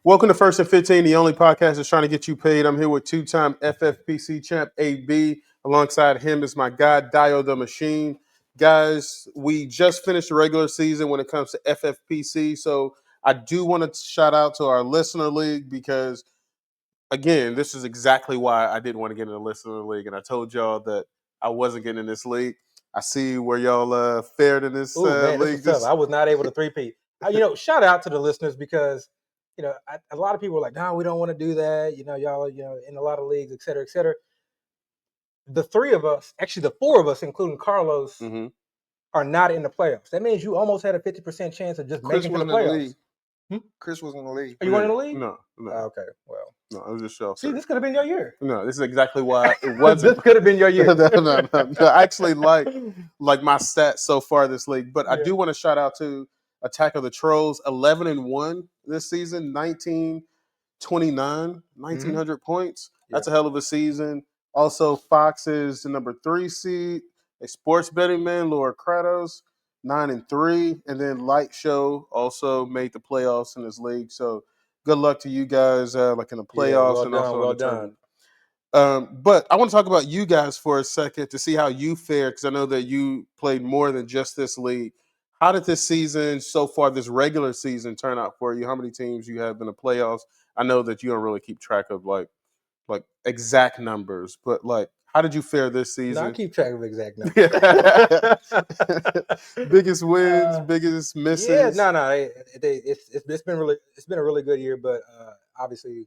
Welcome to First and 15, the only podcast that's trying to get you paid. I'm here with two-time FFPC champ AB. Alongside him is my guy, Dio the Machine. Guys, we just finished the regular season when it comes to FFPC, so I do want to shout out to our listener league because, again, this is exactly why I didn't want to get in the listener league, and I told y'all that I wasn't getting in this league. I see where y'all fared in this Oh man, this league. was tough. I was not able to three-peat. Shout out to the listeners because a lot of people are like, "No, we don't want to do that." Y'all, in a lot of leagues, et cetera, et cetera. The three of us, actually the four of us, including Carlos, Mm-hmm. are not in the playoffs. That means you almost had a 50% chance of just Chris making to the wasn't in the playoffs. league. Chris wasn't in the league. Are you one in the league? No. Okay, well. No, I was just sheltered. See, this could have been your year. No, this is exactly why it wasn't. This could have been your year. no. I actually like my stats so far this league, but I do want to shout out to Attack of the Trolls, 11-1 this season, 1,900 points. That's a hell of a season. Also, Fox is the number 3 seed. A sports betting man, Laura Kratos, 9-3, and then Light Show also made the playoffs in this league. So good luck to you guys, like in the playoffs and also in the tournament. But I want to talk about you guys for a second to see how you fare, because I know that you played more than just this league. How did this season so far, this regular season, turn out for you? How many teams you have in the playoffs? I know that you don't really keep track of like exact numbers, but like, how did you fare this season? No, I keep track of exact numbers. Biggest wins, biggest misses. Yeah, no. It's been a really good year, but obviously,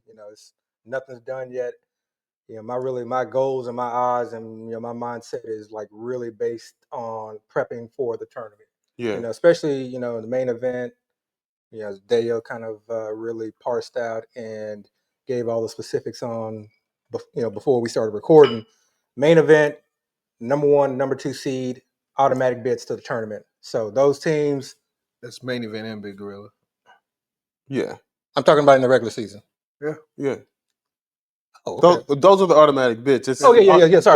nothing's done yet. My goals and my odds and my mindset is like really based on prepping for the tournament. Yeah. Especially the main event. Dale kind of really parsed out and gave all the specifics on before we started recording. Main event, number 1, number 2 seed, automatic bids to the tournament. So those teams. That's main event and Big Gorilla. Yeah. I'm talking about in the regular season. Yeah. Oh, okay. Those are the automatic bids. Yeah. Sorry.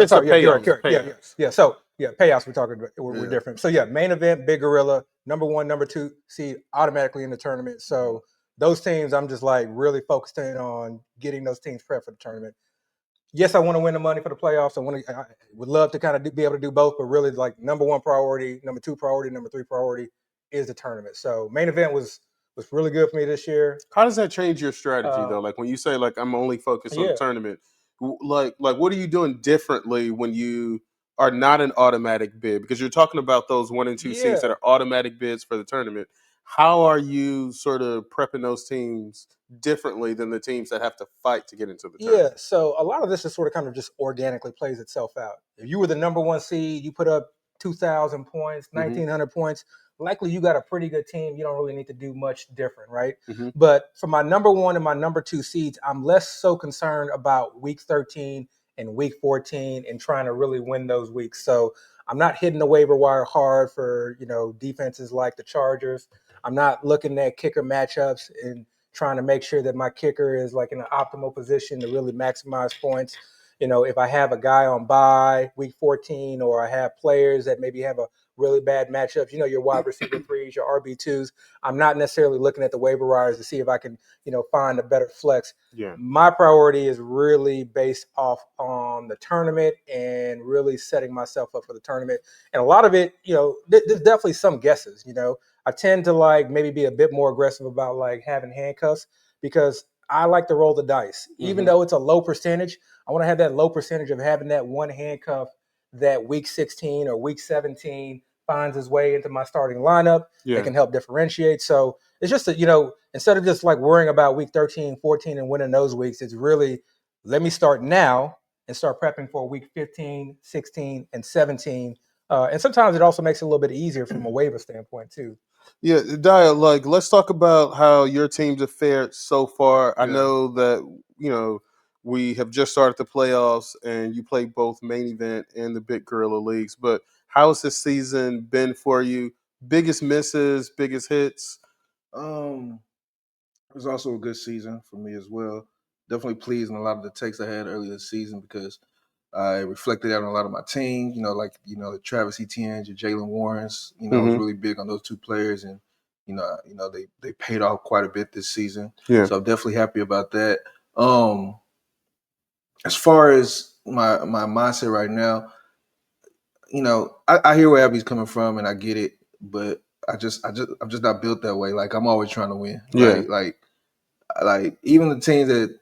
Payouts. Yeah. So payouts we're talking about we're different. So main event, Big Gorilla, number 1, number 2 seed, automatically in the tournament. So those teams, I'm just like really focusing on getting those teams prepped for the tournament. Yes, I want to win the money for the playoffs. I would love to kind of be able to do both, but really like number 1 priority, number 2 priority, number 3 priority is the tournament. So main event was really good for me this year. How does that change your strategy though? Like when you say like I'm only focused on the tournament, like what are you doing differently when you are not an automatic bid? Because you're talking about those 1 and 2 seeds that are automatic bids for the tournament. How are you sort of prepping those teams differently than the teams that have to fight to get into the tournament? Yeah, so a lot of this is sort of kind of just organically plays itself out. If you were the number 1 seed, you put up 2,000 points, 1,900 points, likely you got a pretty good team. You don't really need to do much different, right? Mm-hmm. But for my number 1 and my number 2 seeds, I'm less so concerned about week 13 and week 14 and trying to really win those weeks. So I'm not hitting the waiver wire hard for, defenses like the Chargers. I'm not looking at kicker matchups and trying to make sure that my kicker is like in an optimal position to really maximize points. If I have a guy on bye week 14, or I have players that maybe have a really bad matchups, your wide receiver 3s, your RB2s, I'm not necessarily looking at the waiver wires to see if I can, find a better flex. Yeah. My priority is really based off on the tournament and really setting myself up for the tournament. And a lot of it, there's definitely some guesses, I tend to like maybe be a bit more aggressive about like having handcuffs because I like to roll the dice. Even though it's a low percentage, I want to have that low percentage of having that one handcuff that week 16 or week 17 finds his way into my starting lineup. That can help differentiate. So it's just that, instead of just like worrying about week 13, 14 and winning those weeks, it's really let me start now and start prepping for week 15, 16, and 17. And sometimes it also makes it a little bit easier from a waiver standpoint too. Yeah, Dio, like let's talk about how your teams have fared so far. I know that, we have just started the playoffs and you play both main event and the Big Gorilla leagues, but how has this season been for you? Biggest misses, biggest hits? It was also a good season for me as well. Definitely pleased in a lot of the takes I had earlier this season because I reflected out on a lot of my team, like the Travis Etienne, your Jalen Warrens, I was really big on those 2 players and, they paid off quite a bit this season. Yeah. So I'm definitely happy about that. As far as my mindset right now, I hear where Abby's coming from and I get it, but I'm just not built that way. Like I'm always trying to win. Yeah. Like even the teams that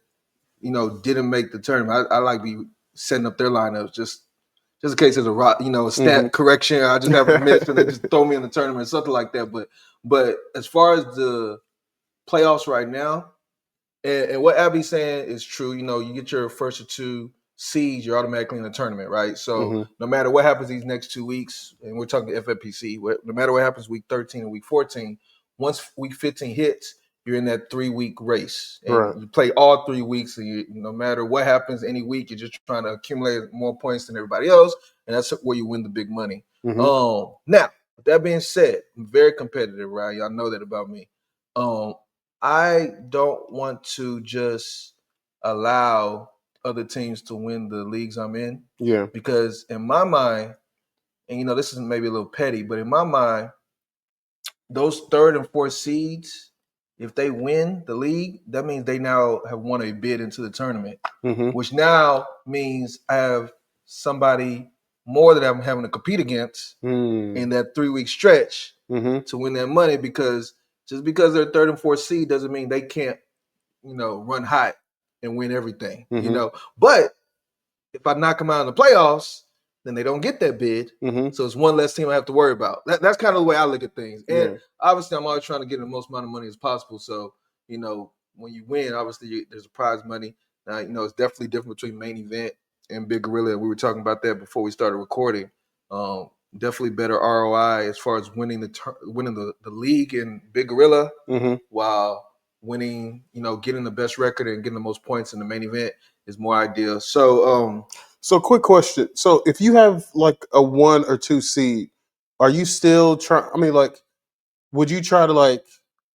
didn't make the tournament, I like be setting up their lineups just in case there's a stat correction. I just have a miss and they just throw me in the tournament, something like that. But as far as the playoffs right now, and what Abby's saying is true. You get your first or two seeds, you're automatically in the tournament, right? So no matter what happens these next 2 weeks, and we're talking FFPC, no matter what happens week 13 and week 14, once week 15 hits, you're in that 3-week race. And Right. you play all 3 weeks, and no matter what happens any week, you're just trying to accumulate more points than everybody else, and that's where you win the big money. Now, with that being said, I'm very competitive, right? Y'all know that about me. I don't want to just allow other teams to win the leagues I'm in. Yeah. Because in my mind, and this is maybe a little petty, but in my mind, those 3rd and 4th seeds, if they win the league, that means they now have won a bid into the tournament, which now means I have somebody more that I'm having to compete against in that 3-week stretch to win that money, because just because they're 3rd and 4th seed doesn't mean they can't, run hot and win everything, But if I knock them out in the playoffs, then they don't get that bid. So it's one less team I have to worry about. That's kind of the way I look at things. And obviously, I'm always trying to get the most amount of money as possible. So, when you win, obviously, there's a prize money. It's definitely different between main event and Big Gorilla. We were talking about that before we started recording. Definitely better ROI as far as winning the league in Big Gorilla, while winning, getting the best record and getting the most points in the main event is more ideal. So, quick question. So if you have like a 1 or 2 seed, are you still trying? I mean, like, would you try to like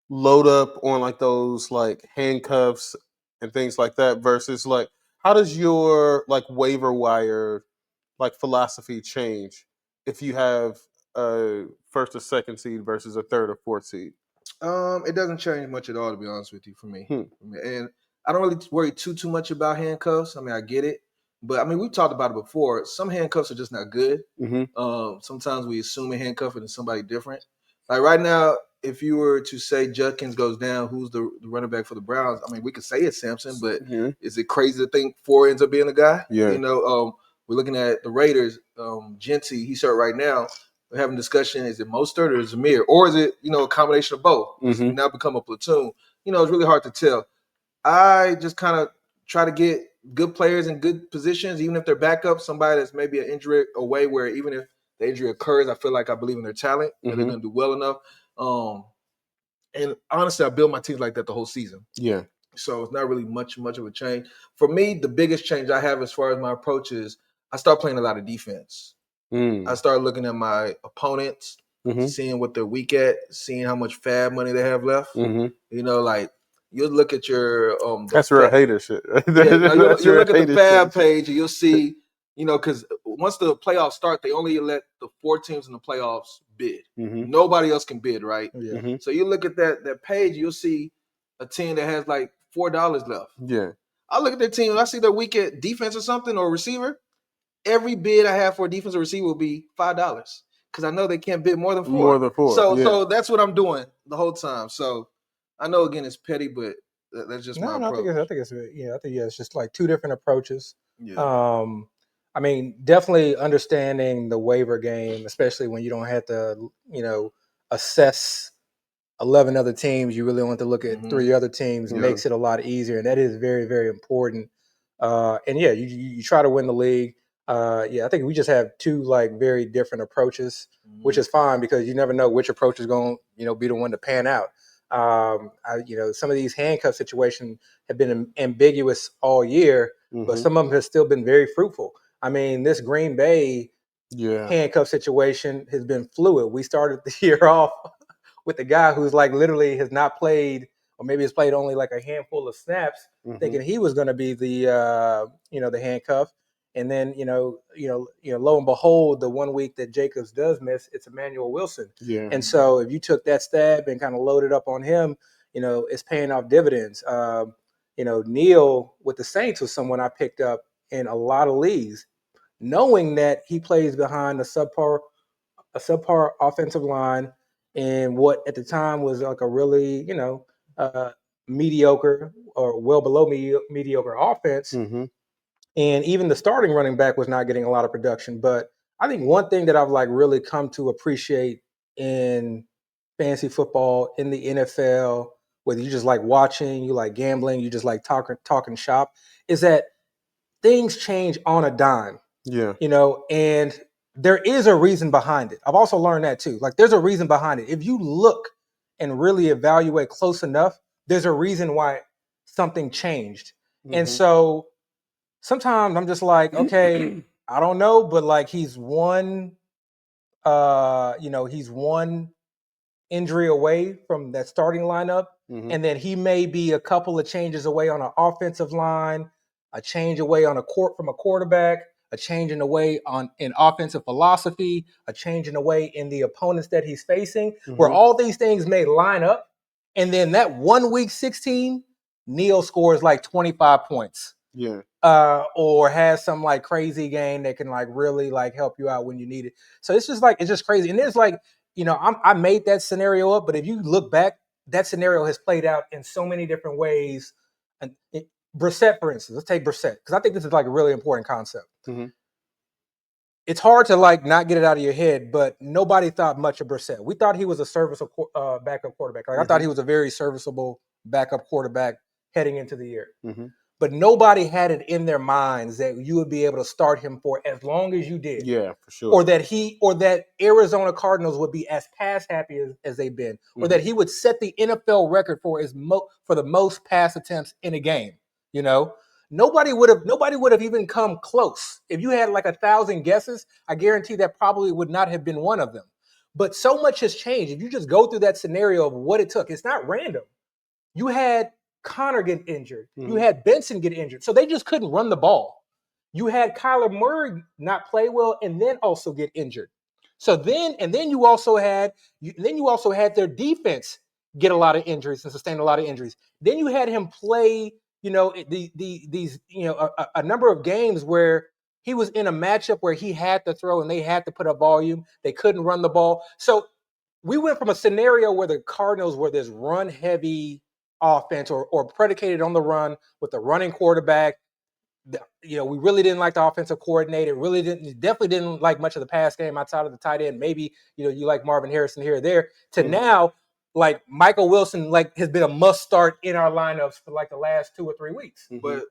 load up on like those like handcuffs and things like that versus like how does your like waiver wire like philosophy change if you have a 1st or 2nd seed versus a 3rd or 4th seed? It doesn't change much at all, to be honest with you, for me. And I don't really worry too much about handcuffs. I mean, I get it, but I mean, we've talked about it before. Some handcuffs are just not good. Sometimes we assume a handcuff is somebody different. Like right now, if you were to say Judkins goes down, who's the running back for the Browns? I mean, we could say it's Sampson, but is it crazy to think 4 ends up being the guy? Yeah. We're looking at the Raiders. Genty, he's hurt right now. We're having discussion, is it Mostert or is it Zamir? Or is it, a combination of both? It's now become a platoon. It's really hard to tell. I just kind of try to get good players in good positions, even if they're backup, somebody that's maybe an injury away, where even if the injury occurs, I feel like I believe in their talent and they're going to do well enough. And honestly, I build my teams like that the whole season. Yeah. So it's not really much of a change. For me, the biggest change I have as far as my approach is I start playing a lot of defense. I start looking at my opponents, seeing what they're weak at, seeing how much fab money they have left. Like you'll look at your that's real hater shit. Right? You'll look at the fab page and you'll see, because once the playoffs start, they only let the 4 teams in the playoffs bid. Nobody else can bid, right? So you look at that page, you'll see a team that has like $4 left. Yeah. I look at their team and I see they're weak at defense or something or receiver. Every bid I have for a defensive receiver will be $5 because I know they can't bid more than 4. More than 4. So that's what I'm doing the whole time. So I know again it's petty, but that's just my approach. I think it's just like 2 different approaches. Yeah. I mean, definitely understanding the waiver game, especially when you don't have to, assess 11 other teams. You really want to look at 3 other teams. Makes it a lot easier, and that is very, very important. And yeah, you try to win the league. I think we just have 2 like very different approaches, which is fine because you never know which approach is going to be the one to pan out. Some of these handcuff situations have been ambiguous all year, but some of them have still been very fruitful. I mean, this Green Bay handcuff situation has been fluid. We started the year off with the guy who's like literally has not played, or maybe has played only like a handful of snaps, thinking he was going to be the the handcuff. And then, lo and behold, the 1 week that Jacobs does miss, it's Emmanuel Wilson. Yeah. And so if you took that stab and kind of loaded up on him, it's paying off dividends. Neal with the Saints was someone I picked up in a lot of leagues, knowing that he plays behind a subpar offensive line in what at the time was like a really, mediocre or well below mediocre offense. Mm-hmm. And even the starting running back was not getting a lot of production. But I think one thing that I've like really come to appreciate in fantasy football, in the NFL, whether you just like watching, you like gambling, you just like talking shop, is that things change on a dime. Yeah. And there is a reason behind it. I've also learned that too. Like there's a reason behind it. If you look and really evaluate close enough, there's a reason why something changed. Mm-hmm. And so sometimes I'm just like, okay, I don't know, but like he's one injury away from that starting lineup. Mm-hmm. And then he may be a couple of changes away on an offensive line, a change away on from a quarterback, a change in the way in offensive philosophy, a change in the way in the opponents that he's facing, where all these things may line up. And then that 1 week 16, Neal scores like 25 points. Yeah. Or has some like crazy game that can like really like help you out when you need it. So it's just crazy. And there's like, I made that scenario up, but if you look back, that scenario has played out in so many different ways. And Brissett, for instance, let's take Brissett, because I think this is like a really important concept. Mm-hmm. It's hard to like not get it out of your head, but nobody thought much of Brissett. We thought he was a serviceable backup quarterback. Like I thought he was a very serviceable backup quarterback heading into the year. Mm-hmm. But nobody had it in their minds that you would be able to start him for as long as you did. Yeah, for sure. Or that Arizona Cardinals would be as pass happy as they've been, or that he would set the NFL record for the most pass attempts in a game. Nobody would have even come close. If you had like 1,000 guesses, I guarantee that probably would not have been one of them. But so much has changed. If you just go through that scenario of what it took, it's not random. You had Connor get injured. You had Benson get injured. So they just couldn't run the ball. You had Kyler Murray not play well and then also get injured. So then you also had their defense get a lot of injuries and sustain a lot of injuries. Then you had him play, these a number of games where he was in a matchup where he had to throw and they had to put up volume. They couldn't run the ball. So we went from a scenario where the Cardinals were this run-heavy offense or predicated on the run with a running quarterback. We really didn't like the offensive coordinator. Definitely didn't like much of the pass game outside of the tight end. Maybe, you like Marvin Harrison here or there. To now, like Michael Wilson, like has been a must start in our lineups for like the last 2 or 3 weeks. But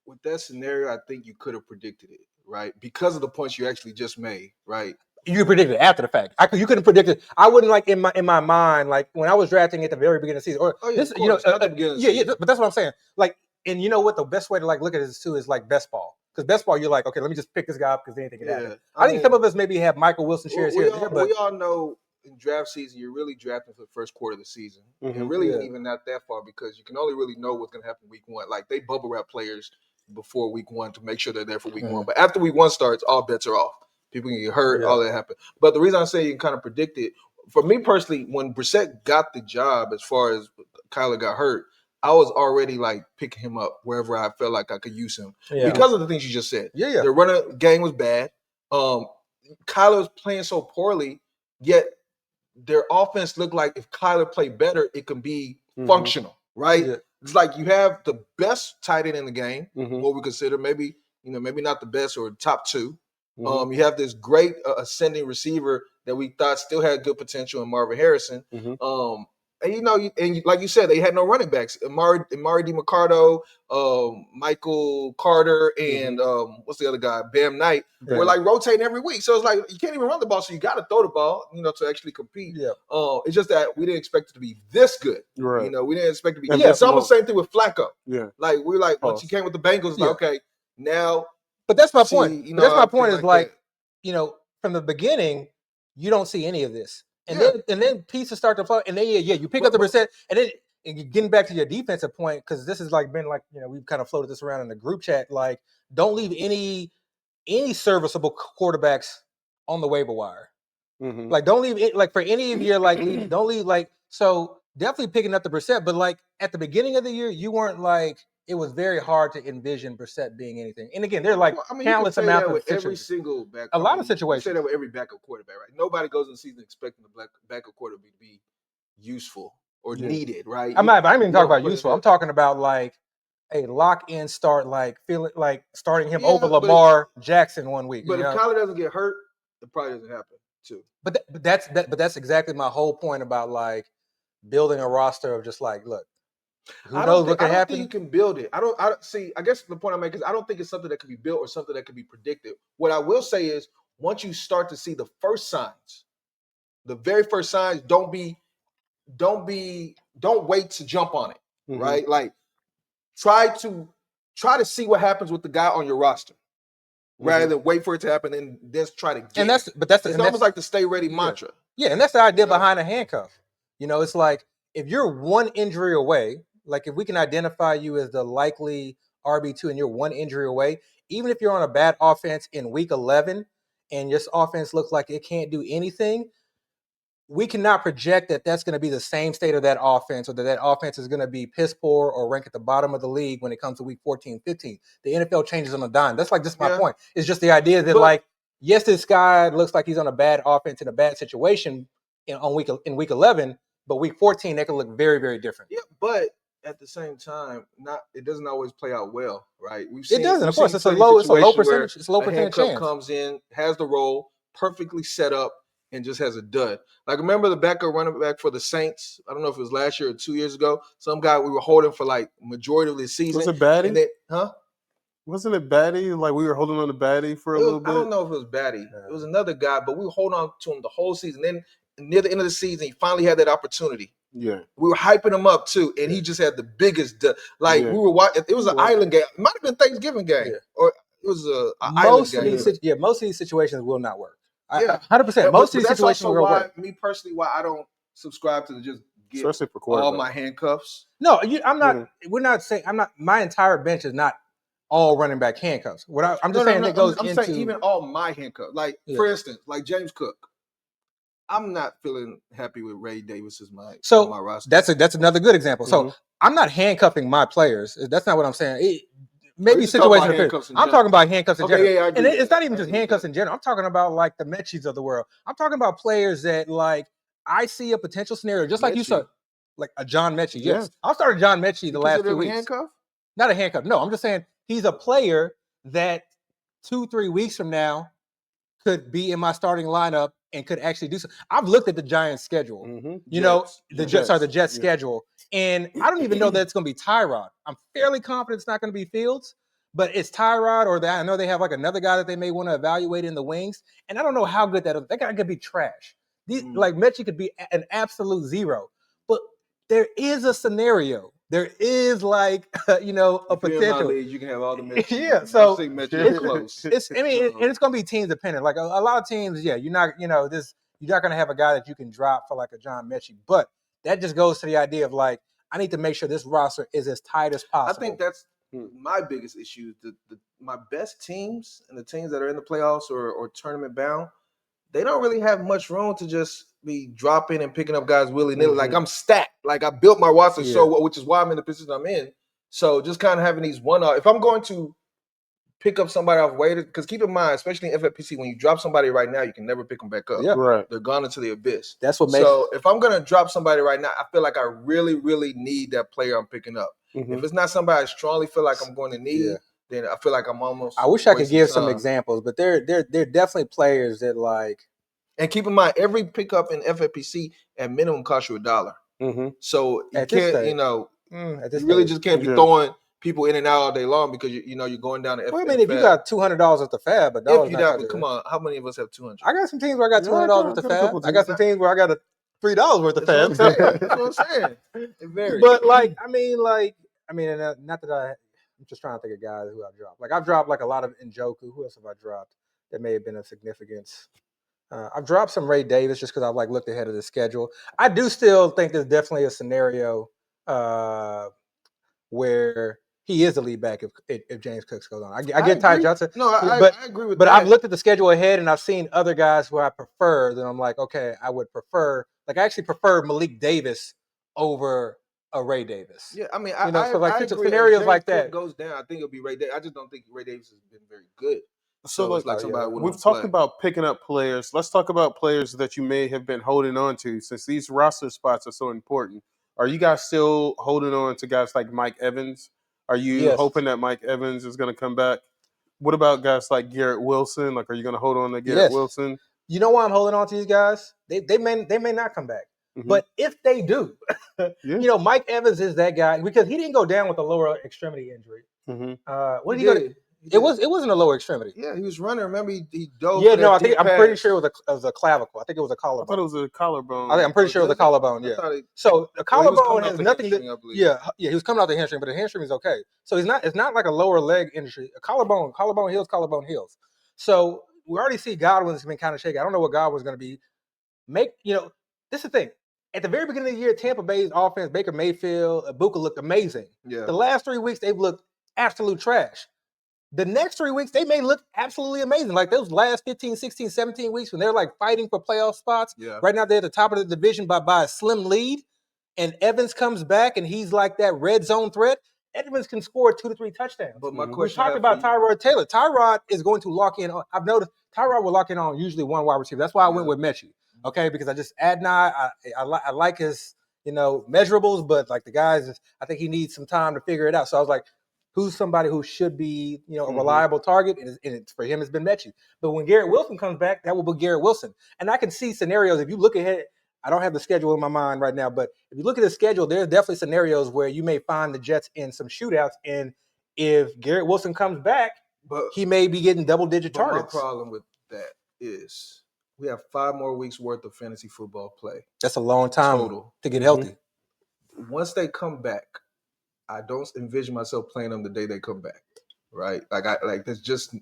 with that scenario, I think you could have predicted it, right? Because of the points you actually just made, right? You predicted it after the fact. You couldn't predict it. I wouldn't like in my mind, like when I was drafting at the very beginning of the season. Or Oh, yeah, this, of course, not the beginning of the yeah, season. but that's what I'm saying. Like, and you know what? The best way to like look at this too is like best ball. Because best ball, you're like, okay, let me just pick this guy up because anything can happen. I think some of us maybe have Michael Wilson shares here and there, but we all know in draft season you're really drafting for the first quarter of the season, and really even not that far because you can only really know what's going to happen week 1. Like they bubble wrap players before week 1 to make sure they're there for week 1. But after week 1 starts, all bets are off. People can get hurt, all that happen. But the reason I say you can kind of predict it, for me personally, when Brissett got the job, as far as Kyler got hurt, I was already like picking him up wherever I felt like I could use him because of the things you just said. Yeah. The running game was bad. Kyler was playing so poorly, yet their offense looked like if Kyler played better, it can be functional, right? Yeah. It's like you have the best tight end in the game, what we consider maybe not the best or top 2. You have this great ascending receiver that we thought still had good potential in Marvin Harrison. And like you said, they had no running backs. Amari DiMarcardo, Michael Carter, and what's the other guy? Bam Knight. We're like rotating every week. So it's like you can't even run the ball, so you got to throw the ball, to actually compete. Yeah. It's just that we didn't expect it to be this good. Right. We didn't expect it to be. And It's almost the same thing with Flacco. Yeah. Like we're like once he came with the Bengals, like, okay, now. But that's my point. That's my point. Is like from the beginning, you don't see any of this. And then pieces start to fall, and then you pick up the percent, and then getting back to your defensive point, because this has like been like we've kind of floated this around in the group chat. Like, don't leave any any serviceable quarterbacks on the waiver wire. Mhm. Like, don't leave it. Like, for any of your don't leave. Like, so definitely picking up the Brissett. But like at the beginning of the year, you weren't like. It was very hard to envision Brissett being anything. And again, they're like Well, I mean, countless you can say amounts that of with every situations. single back. A lot of You say situations. that with every backup quarterback, right? Nobody goes in the season expecting the backup quarterback to be useful or Yeah. needed, right? I'm not even You talking don't about put useful. it- I'm talking about like a lock-in start, like feeling like starting him Yeah, over but Lamar Jackson 1 week. But you if know? Kyler doesn't get hurt, it probably doesn't happen too. But that's exactly my whole point about like building a roster of just like, look, who knows what can I don't happen. think you can build it. I don't see. I guess the point I'm making is I don't think it's something that can be built or something that can be predicted. What I will say is once you start to see the first signs, the very first signs, don't wait to jump on it. Mhm. Right? Like try to see what happens with the guy on your roster. Rather than wait for it to happen and then try to get And that's it's almost like the stay ready mantra. Yeah, and that's the idea behind a handcuff. It's like if you're one injury away, like if we can identify you as the likely RB2 and you're one injury away, even if you're on a bad offense in week 11 and your offense looks like it can't do anything, we cannot project that that's going to be the same state of that offense or that offense is going to be piss poor or rank at the bottom of the league when it comes to week 14, 15. The NFL changes on a dime. That's like just my point. It's just the idea that yes, this guy looks like he's on a bad offense in a bad situation in week 11, but week 14, that could look very, very different. Yeah, but at the same time, it doesn't always play out well, right? It doesn't, of course. It's a low percentage. It's a low percentage chance. Comes in, has the role perfectly set up, and just has a dud. Like remember the backup running back for the Saints? I don't know if it was last year or 2 years ago. Some guy we were holding for like majority of the season. Was it Batty? And then, Wasn't it Batty? Like we were holding on to Batty for a little bit. I don't know if it was Batty. It was another guy, but we were holding on to him the whole season. Then near the end of the season, he finally had that opportunity. Yeah, we were hyping him up too, and he just had the biggest. We were watching. It was an island game. It might have been Thanksgiving game, or it was an island game. Most of these situations will not work. 100%. Most of these situations will work. Me personally, why I don't subscribe to just get especially for all my handcuffs. No, I'm not. We're not saying I'm not. My entire bench is not all running back handcuffs. I'm just saying that goes into. I'm saying even all my handcuffs. Like for instance, like James Cook. I'm not feeling happy with Ray Davis as my roster. That's another good example. So I'm not handcuffing my players. That's not what I'm saying. Maybe situations. I'm talking about handcuffs in general. Yeah, and it's not even just handcuffs in general. I'm talking about like the Mechis of the world. I'm talking about players that like I see a potential scenario, just like you said, like a John Mechie. Yes, I'll start a John Mechie the last 2 weeks. Handcuff? Not a handcuff. No, I'm just saying he's a player that 2-3 weeks from now could be in my starting lineup and could actually do so. I've looked at the Giants' schedule. The Jets' schedule, and I don't even know that it's going to be Tyrod. I'm fairly confident it's not going to be Fields, but it's Tyrod, or I know they have like another guy that they may want to evaluate in the wings, and I don't know how good that is. That guy could be trash. Like Mechie could be an absolute zero, but there is a scenario. There is like a potential. You can have all the Mechie. Yeah, so Mechie close. And it's going to be team dependent. Like a lot of teams, you're not going to have a guy that you can drop for like a John Mechie. But that just goes to the idea of like I need to make sure this roster is as tight as possible. I think that's my biggest issue. My best teams and the teams that are in the playoffs or tournament bound, they don't really have much room to just be dropping and picking up guys willy-nilly. Like I'm stacked. Like I built my roster so well, which is why I'm in the position I'm in. So just kind of having these one-off. If I'm going to pick up somebody off waivers, because keep in mind, especially in FFPC, when you drop somebody right now, you can never pick them back up. Yeah. Right. They're gone into the abyss. That's what makes. So if I'm going to drop somebody right now, I feel like I really, really need that player I'm picking up. If it's not somebody I strongly feel like I'm going to need, then I feel like I'm almost. I wish I could give some examples, but they're definitely players that like. And keep in mind, every pickup in FFPC at minimum costs you $1. So you can't, you really just can't be throwing people in and out all day long because you're going down to. Well, I mean, if you got $200 worth of fab, but come on, how many of us have 200? I got some teams where I got $200 worth of fab. I got some teams where I got $3 worth of fab. That's what I'm saying. It varies. But not that I'm just trying to think of guys who I've dropped. Like I've dropped like a lot of Njoku. Who else have I dropped that may have been of significance? I've dropped some Ray Davis just because I've like looked ahead of the schedule. I do still think there's definitely a scenario where he is the lead back if James Cooks goes on. I get agree. Ty Johnson. No, I agree with but that. I've looked at the schedule ahead and I've seen other guys who I prefer. Then I'm like, okay, I would prefer. Like I actually prefer Malik Davis over a Ray Davis. Yeah, I mean, so like I agree. scenarios if like Cook that goes down, I think it'll be Ray Davis. I just don't think Ray Davis has been very good. So it's like somebody would we've talked about picking up players. Let's talk about players that you may have been holding on to since these roster spots are so important. Are you guys still holding on to guys like Mike Evans? Are you hoping that Mike Evans is going to come back? What about guys like Garrett Wilson? Like, are you going to hold on to Garrett Wilson? You know why I'm holding on to these guys? They may not come back. Mm-hmm. But if they do, Mike Evans is that guy because he didn't go down with a lower extremity injury. Mm-hmm. What did he go to? It wasn't a lower extremity. Yeah, he was running. Remember, he dove. Yeah, no, I'm pretty sure it was a clavicle. I think it was a collarbone. I thought it was a collarbone. I'm pretty sure it was a collarbone. Yeah. So the collarbone has nothing to. Yeah, he was coming out the hamstring, but the hamstring is okay. So it's not like a lower leg injury. A collarbone heals. So we already see Godwin's been kind of shaky. I don't know what Godwin's going to be. This is the thing. At the very beginning of the year, Tampa Bay's offense, Baker Mayfield, Ibuka looked amazing. Yeah. The last 3 weeks, they've looked absolute trash. The next 3 weeks, they may look absolutely amazing. Like those last 15, 16, 17 weeks when they're like fighting for playoff spots. Yeah. Right now, they're at the top of the division by a slim lead. And Evans comes back and he's like that red zone threat. Evans can score 2 to 3 touchdowns. But my question, we talked about Tyrod Taylor. Tyrod is going to lock in. I've noticed Tyrod will lock in on usually one wide receiver. That's why I went with Mechie. Okay, because I just Adonai, I like his measurables, but like the guys, I think he needs some time to figure it out. So I was like, who's somebody who should be a reliable target? And it's for him, it's been Mechie. But when Garrett Wilson comes back, that will be Garrett Wilson. And I can see scenarios. If you look ahead, I don't have the schedule in my mind right now, but if you look at the schedule, there's definitely scenarios where you may find the Jets in some shootouts. And if Garrett Wilson comes back, he may be getting double-digit targets. My problem with that is we have 5 more weeks worth of fantasy football play. That's a long time total to get healthy. Once they come back, I don't envision myself playing them the day they come back. Right? There's just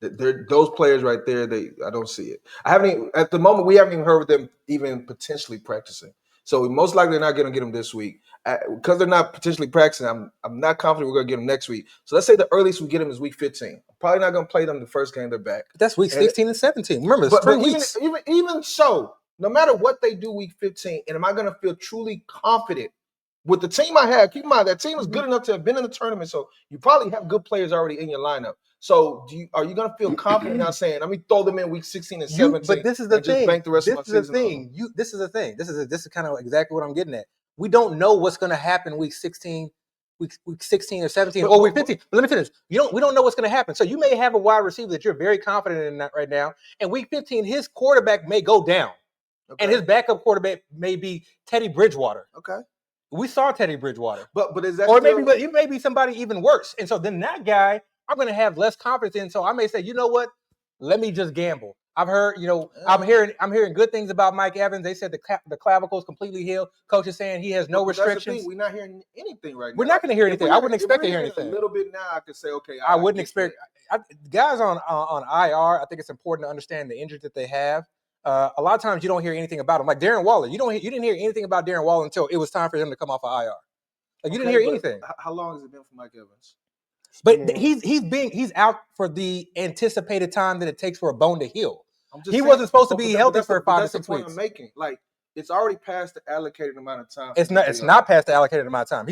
those players right there. I don't see it. At the moment we haven't even heard of them even potentially practicing. So most likely they're not going to get them this week because they're not potentially practicing. I'm not confident we're going to get them next week. So let's say the earliest we get them is week 15. I'm probably not going to play them the first game they're back. But that's week 16 and 17. Remember, it's 3 weeks. Even so, no matter what they do week 15, and am I going to feel truly confident with the team I have? Keep in mind that team is good enough to have been in the tournament, so you probably have good players already in your lineup. So are you going to feel confident now saying, let me throw them in week 16 and 17? But this is the thing. Just bank the rest of my season. This is the thing. This is kind of exactly what I'm getting at. We don't know what's going to happen week 16, week 16 or 17 or week 15. But let me finish. We don't know what's going to happen. So you may have a wide receiver that you're very confident in right now, and week 15 his quarterback may go down, and his backup quarterback may be Teddy Bridgewater. Okay. We saw Teddy Bridgewater. But is that maybe it may be somebody even worse. And so then that guy I'm going to have less confidence in. So I may say, you know what? Let me just gamble. I've heard, I'm hearing good things about Mike Evans. They said the clavicle is completely healed. Coach is saying he has no restrictions. We're not hearing anything right now. We're not going to hear anything. I wouldn't expect to hear anything. A little bit now, I could say, okay. I wouldn't expect. Guys on IR, I think it's important to understand the injuries that they have. A lot of times you don't hear anything about them. Like Darren Waller, you didn't hear anything about Darren Waller until it was time for him to come off of IR. Like you didn't hear anything. How long has it been for Mike Evans? But he's out for the anticipated time that it takes for a bone to heal. He wasn't supposed to be healthy for 5 to 6 weeks. I'm making. Like it's already past the allocated amount of time. It's not past the allocated amount of time.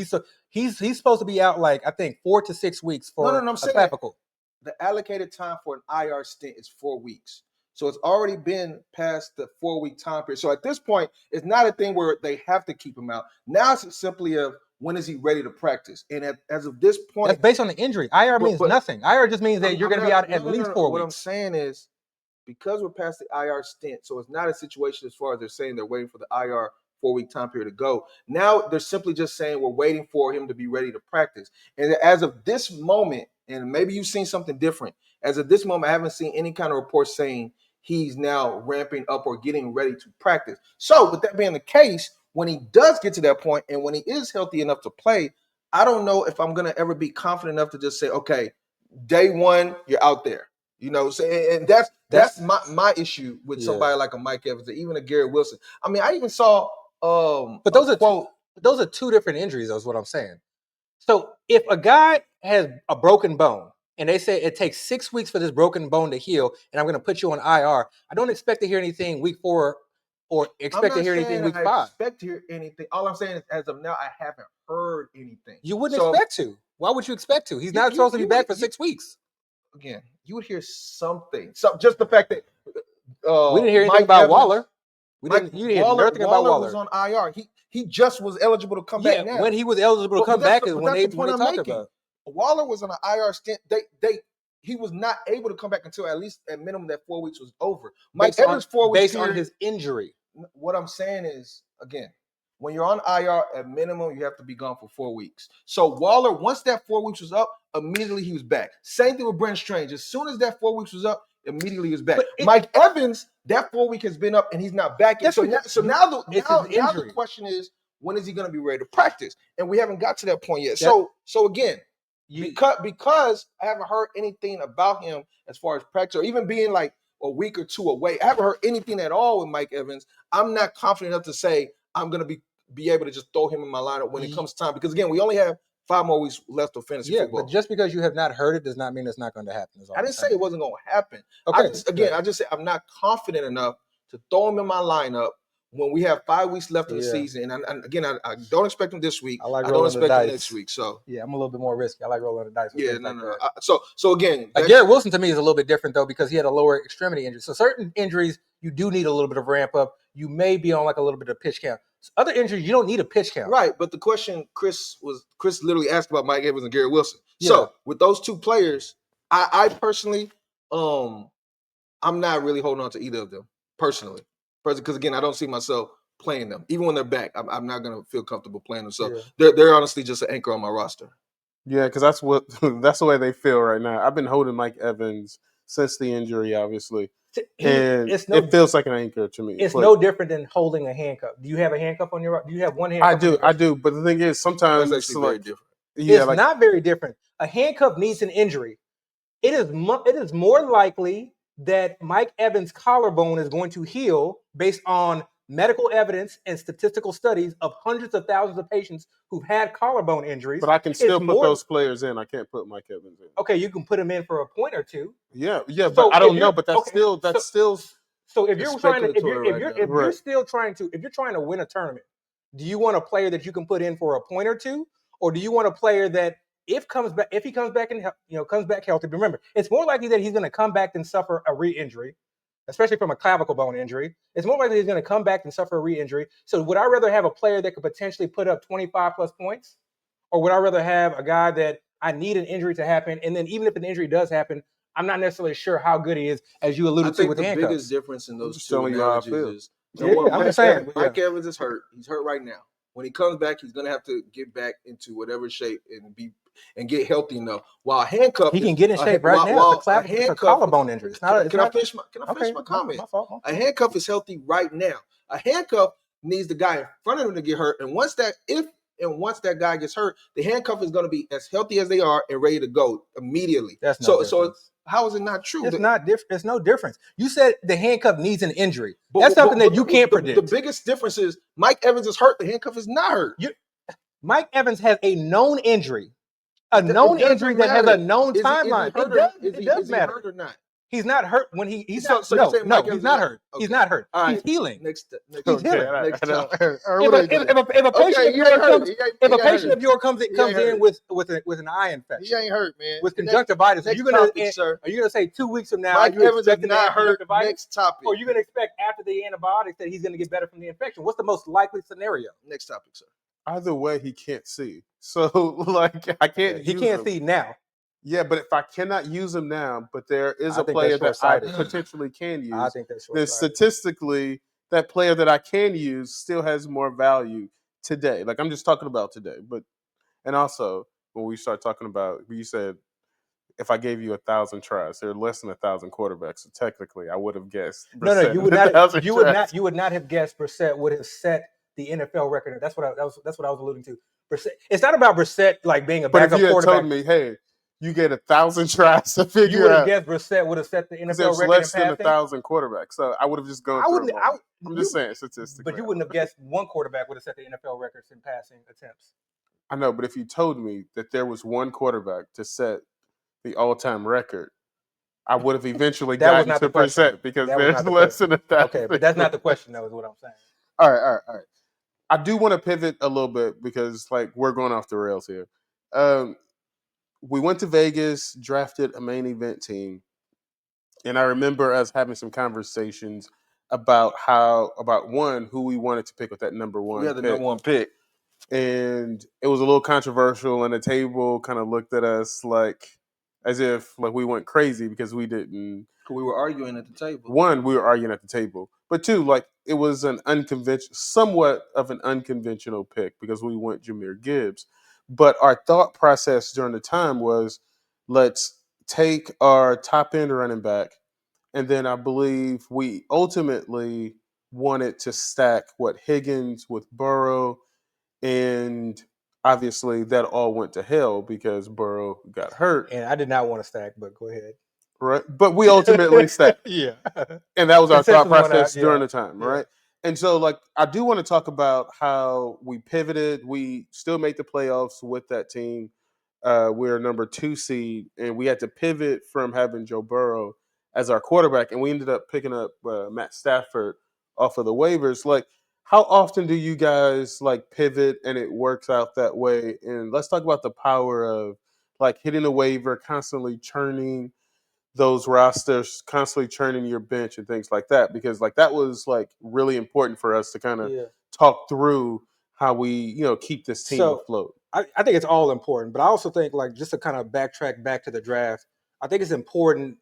He's supposed to be out like I think 4 to 6 weeks for I'm saying clavicle. The allocated time for an IR stint is 4 weeks. So it's already been past the 4-week time period. So at this point, it's not a thing where they have to keep him out. Now it's simply of when is he ready to practice? And as of this point, that's based on the injury. IR means nothing. IR just means that you're going to be out at least 4 weeks. What I'm saying is, because we're past the IR stint, so it's not a situation as far as they're saying they're waiting for the IR 4-week time period to go. Now they're simply just saying we're waiting for him to be ready to practice. And as of this moment, and maybe you've seen something different, as of this moment, I haven't seen any kind of report saying he's now ramping up or getting ready to practice. So with that being the case, when he does get to that point and when he is healthy enough to play, I don't know if I'm going to ever be confident enough to just say, okay, day one, you're out there. And that's my issue with somebody like a Mike Evans or even a Garrett Wilson. I mean, I even saw but those are two different injuries, is what I'm saying. So if a guy has a broken bone, and they say it takes 6 weeks for this broken bone to heal, and I'm going to put you on IR, I don't expect to hear anything week 4 or expect to hear anything week 5. I expect to hear anything. All I'm saying is, as of now, I haven't heard anything. You wouldn't expect to. Why would you expect to? He's not supposed to be back for 6 weeks. Again, you would hear something. So just the fact that we didn't hear anything about Waller. You didn't hear nothing about Waller. Was on IR. He just was eligible to come back now. When he was eligible to come back is when they talked about. Waller was on an IR stint. He was not able to come back until at minimum that 4 weeks was over. Mike Evans 4 weeks based on his injury. What I'm saying is, again, when you're on IR, at minimum, you have to be gone for 4 weeks. So Waller, once that 4 weeks was up, immediately he was back. Same thing with Brent Strange. As soon as that 4 weeks was up, immediately he was back. Mike Evans, that 4 week has been up and he's not back yet. So now the question is, when is he going to be ready to practice? And we haven't got to that point yet. So again, because I haven't heard anything about him as far as practice or even being like a week or two away, I haven't heard anything at all with Mike Evans. I'm not confident enough to say I'm going to be able to just throw him in my lineup when it comes time. Because again, we only have 5 more weeks left of fantasy football. But just because you have not heard it does not mean it's not going to happen. I didn't say it wasn't going to happen. Okay. I just said I'm not confident enough to throw him in my lineup when we have 5 weeks left of the season. And again, I don't expect him this week. I don't expect him next week. So yeah, I'm a little bit more risky. I like rolling the dice. So again, Garrett Wilson to me is a little bit different though because he had a lower extremity injury. So certain injuries you do need a little bit of ramp up. You may be on like a little bit of pitch count. Other injuries you don't need a pitch count. Right, but the question Chris literally asked about Mike Evans and Garrett Wilson. Yeah. So with those two players, I personally, I'm not really holding on to either of them personally. Because again, I don't see myself playing them. Even when they're back, I'm not going to feel comfortable playing them. So they're honestly just an anchor on my roster. Yeah, because that's the way they feel right now. I've been holding Mike Evans since the injury, obviously. And it feels like an anchor to me. It's no different than holding a handcuff. Do you have a handcuff on your? Do you have one handcuff? I do. But the thing is, sometimes it's very different. Yeah, it's not very different. A handcuff needs an injury. It is more likely that Mike Evans' collarbone is going to heal based on medical evidence and statistical studies of hundreds of thousands of patients who've had collarbone injuries. But I can still put those players in. I can't put Mike Evans in. Okay, you can put him in for a point or two. Yeah, but I don't know. But that's still. So if you're trying to, if you're trying to win a tournament, do you want a player that you can put in for a point or two, or do you want a player that if he comes back and comes back healthy? Remember, it's more likely that he's going to come back than suffer a re-injury, especially from a clavicle bone injury. It's more likely he's going to come back and suffer a re-injury. So would I rather have a player that could potentially put up 25 plus points, or would I rather have a guy that I need an injury to happen, and then even if an injury does happen, I'm not necessarily sure how good he is, as you alluded to with the handcuffs. The biggest difference in those two analogies is I'm just saying, Mike Evans is hurt. He's hurt right now. When he comes back, he's going to have to get back into whatever shape and get healthy enough. While handcuff, he can get in shape right now. It's a collarbone injury. Can I finish my comment? My fault. A handcuff is healthy right now. A handcuff needs the guy in front of him to get hurt, and once that guy gets hurt, the handcuff is going to be as healthy as they are and ready to go immediately. So how is it not true? It's not different. There's no difference. You said the handcuff needs an injury. That's something that you can't predict. The biggest difference is Mike Evans is hurt. The handcuff is not hurt. Mike Evans has a known injury. Injury that has a known timeline. It does matter. Hurt or not? He's not hurt when he's not hurt. Okay. He's not hurt. Right. He's healing. Next He's healing. If a patient of yours comes in with an eye infection, he ain't hurt, man. With conjunctivitis, are you gonna say 2 weeks from now? Mike Evans is not hurt. Next topic. Or are you gonna expect after the antibiotics that he's gonna get better from the infection? What's the most likely scenario? Next topic, sir. Either way, he can't see. So I can't. He can't see now. Yeah, but if I cannot use him now, but there is a player that I potentially can use, I think that's then statistically, that player that I can use still has more value today. Like I'm just talking about today. And also when we start talking about, you said if I gave you 1,000 tries, there are less than 1,000 quarterbacks. So technically, I would have guessed. No, you would not. You would not have guessed Brissett would have set the NFL record. That's what I was alluding to. Brissett. It's not about Brissett like being a backup quarterback. But if you had told me, hey, you get 1,000 tries to figure out. You would have guessed Brissett would have set the NFL record less than 1,000 quarterbacks. So I would have just gone through them all. I'm just saying statistically. But you wouldn't have guessed one quarterback would have set the NFL records in passing attempts. I know, but if you told me that there was one quarterback to set the all-time record, I would have eventually That was gotten not to the question. percent because That was there's not the less question. than 1,000. Okay, but that's not the question. That was what I'm saying. All right. I do want to pivot a little bit because like we're going off the rails here. We went to Vegas, drafted a main event team, and I remember us having some conversations about one who we wanted to pick with that number one. We had the pick. number one pick. And it was a little controversial, and the table kind of looked at us like as if like we went crazy because we didn't. We were arguing at the table. One, we were arguing at the table, but two, like it was somewhat of an unconventional pick because we went Jahmyr Gibbs. But our thought process during the time was, let's take our top end running back, and then I believe we ultimately wanted to stack Higgins with Burrow, and obviously that all went to hell because Burrow got hurt. And I did not want to stack, but go ahead. Right, but we ultimately stacked. Yeah, and that was our thought Consensus won process out, yeah, during the time, yeah. right? And so, like, I do want to talk about how we pivoted. We still made the playoffs with that team. We're number 2 seed, and we had to pivot from having Joe Burrow as our quarterback, and we ended up picking up Matt Stafford off of the waivers. Like, how often do you guys like pivot and it works out that way? And let's talk about the power of like hitting a waiver, constantly churning those rosters, constantly churning your bench and things like that, because like that was like really important for us to kind of talk through how we keep this team afloat. I think it's all important, but I also think like just to kind of backtrack back to the draft, I think it's important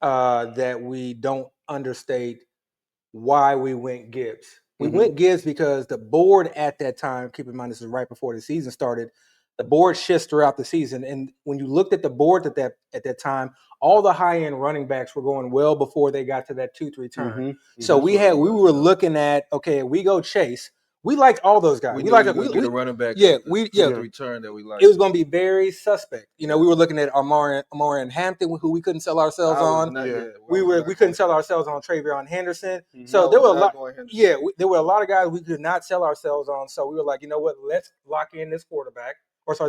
that we don't understate why we went Gibbs. We went Gibbs because the board at that time, keep in mind this is right before the season started, the board shifts throughout the season. And when you looked at the board at that time, all the high-end running backs were going well before they got to that 2-3 turn. So we were looking at, okay, we go Chase. We liked all those guys. We like get a running back. Return that we liked. It was going to be very suspect. We were looking at Amari and Hampton, who we couldn't sell ourselves on. We couldn't sell ourselves on Travion Henderson. So there were a lot. There were a lot of guys we could not sell ourselves on. So we were like, you know what? Let's lock in this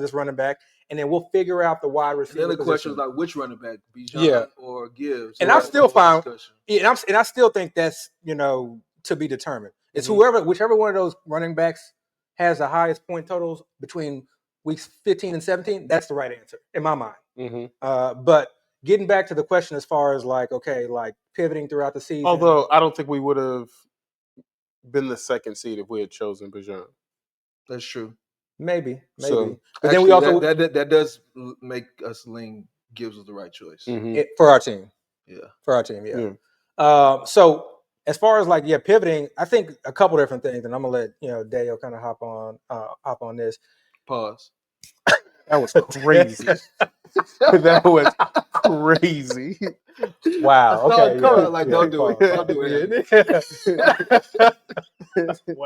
this running back, and then we'll figure out the wide receiver. And then the question was like, which running back, Bijan or Gibbs? And I'm still fine. And I still think that's to be determined. It's whichever one of those running backs has the highest point totals between weeks 15 and 17. That's the right answer in my mind. But getting back to the question as far as like, okay, like pivoting throughout the season. Although I don't think we would have been the 2nd seed if we had chosen Bijan. That's true. Maybe. So, but actually, then we also that does make us lean Gibbs was the right choice for our team. Yeah, for our team. Yeah. So as far as like pivoting, I think a couple different things, and I'm gonna let Dale kind of hop on this. Pause. That was crazy. That was crazy. Wow. Okay. Don't do it. Don't do it.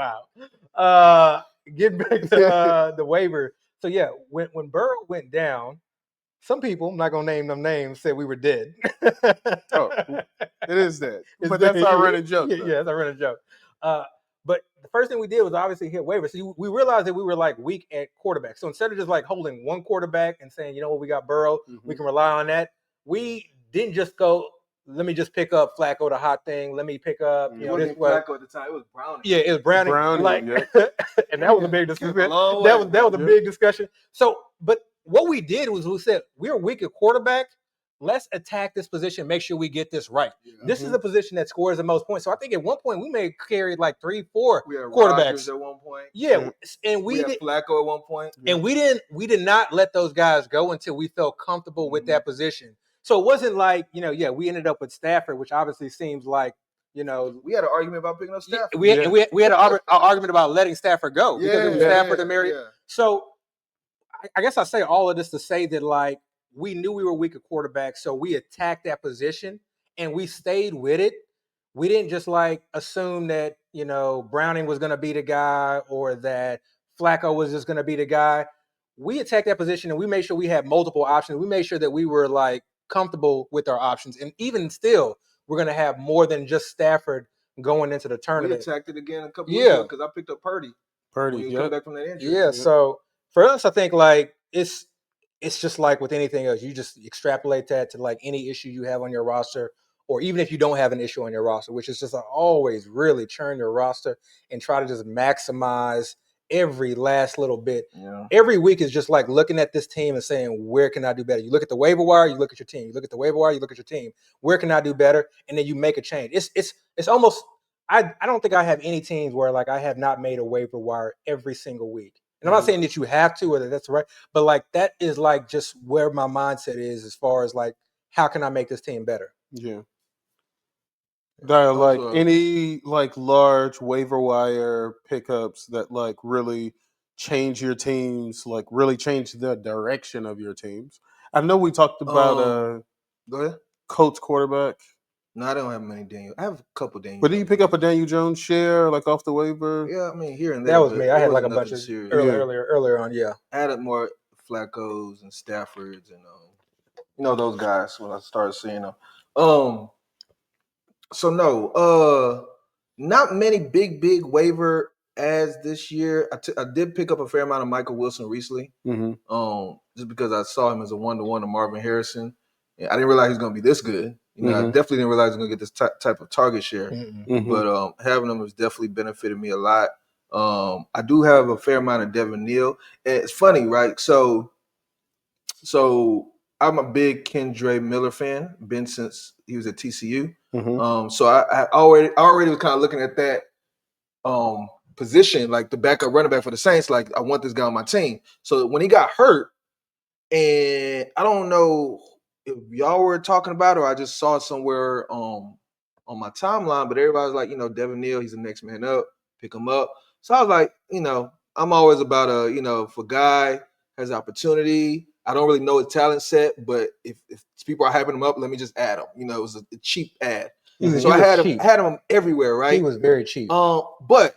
Wow. Getting back to the waiver. So when Burrow went down, some people, I'm not gonna name them names, said we were dead. It is dead. But that's our running joke. Yeah, that's our running joke. But the first thing we did was obviously hit waivers. So we realized that we were like weak at quarterback. So instead of just like holding one quarterback and saying, you know what, we got Burrow, we can rely on that. We didn't just go, let me just pick up Flacco, the hot thing. Let me pick up, this Flacco at the time. It was Browning. Yeah, it was Browning. And that was a big discussion. That was a big discussion. So, but what we did was we said, we're weak at quarterback. Let's attack this position. Make sure we get this right. Yeah. This is a position that scores the most points. So I think at one point we may have carried like 3-4 quarterbacks. Rodgers at one point. Yeah, and we had Flacco at one point. And we did not let those guys go until we felt comfortable with that position. So it wasn't like we ended up with Stafford, which obviously seems like we had an argument about picking up Stafford. We had an argument about letting Stafford go because it was Stafford and Mary. Yeah. So I guess I say all of this to say that like. We knew we were weak at quarterback, so we attacked that position and we stayed with it. We didn't just like assume that, Browning was going to be the guy or that Flacco was just going to be the guy. We attacked that position and we made sure we had multiple options. We made sure that we were like comfortable with our options. And even still, we're going to have more than just Stafford going into the tournament. We attacked it again a couple of weeks ago because I picked up Purdy. When he was coming back from that injury. Yeah, so For us, I think like it's just like with anything else. You just extrapolate that to like any issue you have on your roster, or even if you don't have an issue on your roster, which is just like always really churn your roster and try to just maximize every last little bit. Yeah. Every week is just like looking at this team and saying, where can I do better? You look at the waiver wire, you look at your team. You look at the waiver wire, you look at your team. Where can I do better? And then you make a change. It's almost I don't think I have any teams where like I have not made a waiver wire every single week. And I'm not saying that you have to or that that's right, but like that is like just where my mindset is as far as like how can I make this team better? Yeah. There are like Also- any like large waiver wire pickups that like really change your teams, like really change the direction of your teams. I know we talked about Go ahead. Colts quarterback, No, I don't have many Daniel. I have a couple Daniel. but did you pick up a Daniel Jones share like off the waiver? Yeah, I mean here and there. That was but me. it I had like wasn't a bunch nothing of serious. earlier on, yeah. I added more Flaccos and Staffords and those guys when I started seeing them. So no, not many big waiver ads this year. I did pick up a fair amount of Michael Wilson recently. Mm-hmm. Just because I saw him as a 1-to-1 to Marvin Harrison. And I didn't realize he was going to be this good. I definitely didn't realize he was going to get this type of target share. Mm-hmm. But having him has definitely benefited me a lot. I do have a fair amount of Devin Neal. And it's funny, right? So I'm a big Kendre Miller fan, been since he was at TCU. Mm-hmm. So I already was kind of looking at that position, like the backup running back for the Saints. Like, I want this guy on my team. So when he got hurt, and I don't know if y'all were talking about it or I just saw it somewhere on my timeline, but everybody's like, Devin Neal, he's the next man up, pick him up. So I was like, I'm always about if a guy has opportunity, I don't really know his talent set, but if people are hyping him up, let me just add him. It was a cheap ad. So I had him everywhere, right? He was very cheap. But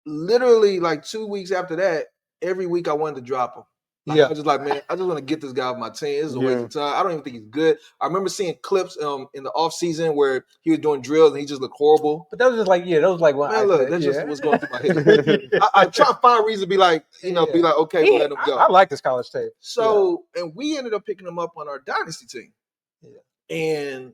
literally like 2 weeks after that, every week I wanted to drop him. Like, I was just like, man, I just want to get this guy off my team. This is a waste of time. I don't even think he's good. I remember seeing clips in the offseason where he was doing drills and he just looked horrible. But that was just like, man, look, that's just what's going through my head. I try to find a reason to be like, be like, okay, we'll let him go. I like this college tape. So, and we ended up picking him up on our dynasty team. Yeah. And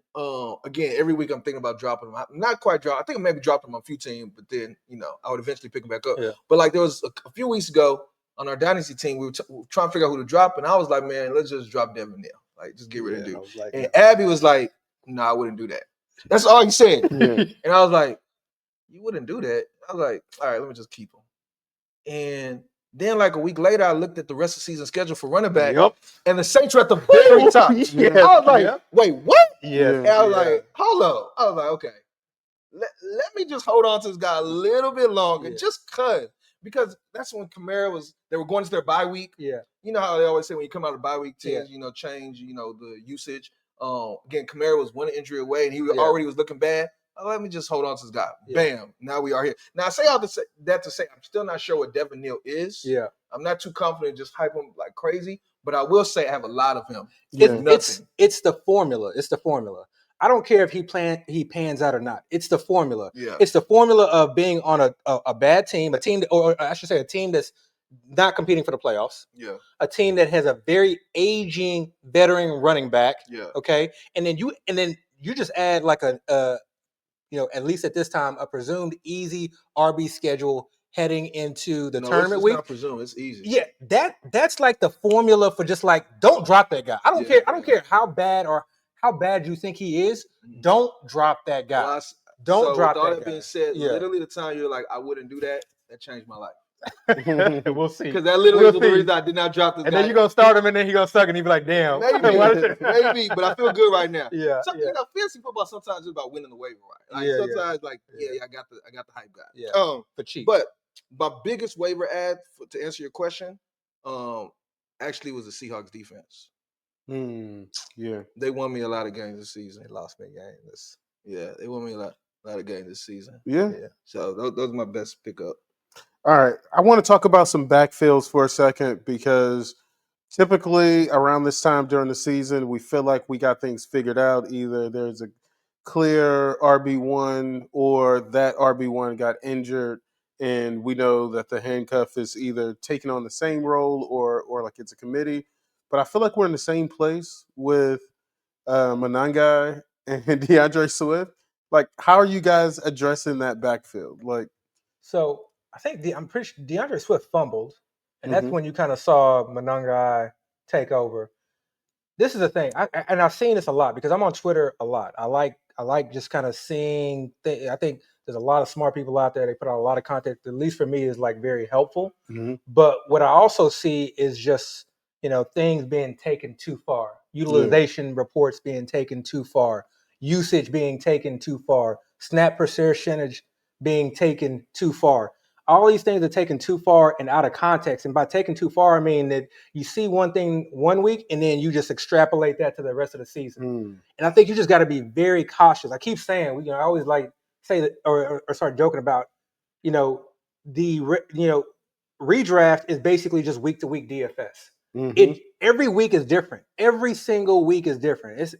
again, every week I'm thinking about dropping him. Not quite drop. I think I maybe dropped him on a few teams, but then I would eventually pick him back up. Yeah. But like there was a few weeks ago on our dynasty team, we were trying to figure out who to drop, and I was like, man, let's just drop Devin Neal. Like, just get rid of dude. Like, and Abby was like, no, I wouldn't do that. That's all he said. Yeah. And I was like, you wouldn't do that? I was like, all right, let me just keep him. And then like a week later, I looked at the rest of the season schedule for running back, and the Saints were at the very top. Yeah. I was like, wait, what? Yeah. And I was like, hold up. I was like, okay, let me just hold on to this guy a little bit longer, just because that's when they were going to their bye week. Yeah. You know how they always say when you come out of bye week, teams, change, the usage. Again, Kamara was one injury away, and he already was looking bad. Let me just hold on to this guy. Yeah. Bam. Now we are here. Now, I say all that to say I'm still not sure what Devin Neal is. Yeah. I'm not too confident just hype him like crazy, but I will say I have a lot of him. It's the formula. It's the formula. I don't care if he pans out or not. It's the formula. Yeah. It's the formula of being on a bad team, a team that's not competing for the playoffs. Yeah. A team that has a very aging veteran running back. Yeah. Okay. And then you just add like at least at this time, a presumed easy RB schedule heading into the tournament week. It's not presumed, it's easy. Yeah, that's like the formula for just like, don't drop that guy. I don't care. I don't care how bad you think he is. Don't drop that guy. Well, don't drop that guy. With all that being said, literally the time you're like, I wouldn't do that, that changed my life. We'll see. Because that literally was the reason I did not drop this guy. And then you're going to start him, and then he's going to suck, and he'll be like, damn. Maybe, but I feel good right now. Yeah. So, fantasy football sometimes is about winning the waiver wire. Like, sometimes, I got the hype guy. Yeah, for cheap. But my biggest waiver ad, to answer your question, actually was the Seahawks defense. Yeah. They won me a lot of games this season. They lost me games. Yeah, they won me a lot of games this season. Yeah. So those are my best pickup. All right. I want to talk about some backfields for a second because typically around this time during the season, we feel like we got things figured out. Either there's a clear RB1 or that RB1 got injured and we know that the handcuff is either taking on the same role or like it's a committee. But I feel like we're in the same place with Monangai and DeAndre Swift. Like, how are you guys addressing that backfield? Like, So I think I'm pretty sure DeAndre Swift fumbled, and that's mhm. when you kind of saw Monangai take over. This is the thing, and I've seen this a lot because I'm on Twitter a lot. I like just kind of seeing. I think there's a lot of smart people out there. They put out a lot of content. At least for me, is like very helpful. Mhm. But what I also see is just things being taken too far, utilization reports being taken too far, usage being taken too far, snap percentage being taken too far. All these things are taken too far and out of context. And by taking too far, I mean that you see one thing one week and then you just extrapolate that to the rest of the season. Mm. And I think you just got to be very cautious. I keep saying, I always like say that or start joking about, the redraft is basically just week to week DFS. Mhm. Every week is different. Every single week is different.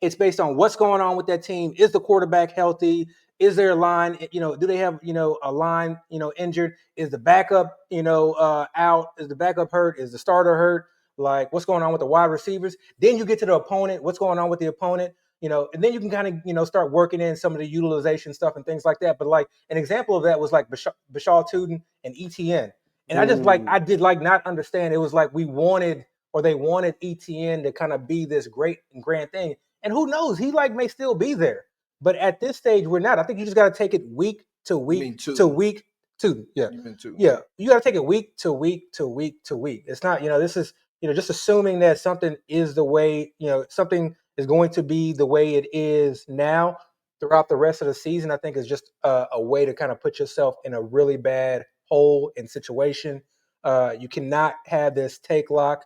It's based on what's going on with that team. Is the quarterback healthy? Is there a line? Do they have a line injured? Is the backup out? Is the backup hurt? Is the starter hurt? Like what's going on with the wide receivers? Then you get to the opponent. What's going on with the opponent? And then you can kind of start working in some of the utilization stuff and things like that. But like an example of that was like Bashar Tootin and ETN. And I did not understand. It was like they wanted ETN to kind of be this great and grand thing. And who knows, he may still be there. But at this stage, we're not. I think you just got to take it week to week to week to yeah. Yeah. You got to take it week to week to week to week. It's not, this is, just assuming that something is the way, something is going to be the way it is now throughout the rest of the season, I think is just a way to kind of put yourself in a really bad hole and situation. You cannot have this take lock.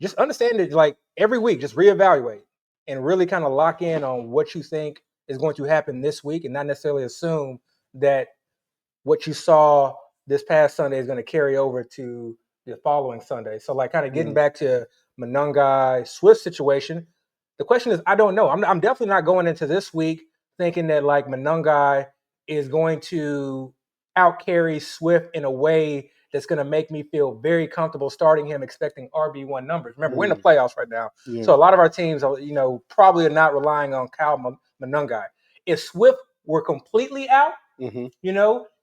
Just understand it like every week, just reevaluate and really kind of lock in on what you think is going to happen this week and not necessarily assume that what you saw this past Sunday is going to carry over to the following Sunday. So like kind of getting back to Monangai Swift situation, the question is, I don't know. I'm definitely not going into this week thinking that like Monangai is going to out carry Swift in a way that's going to make me feel very comfortable starting him expecting RB1 numbers. Remember, we're in the playoffs right now. Yeah. So a lot of our teams are, probably are not relying on Kyle Monangai. If Swift were completely out,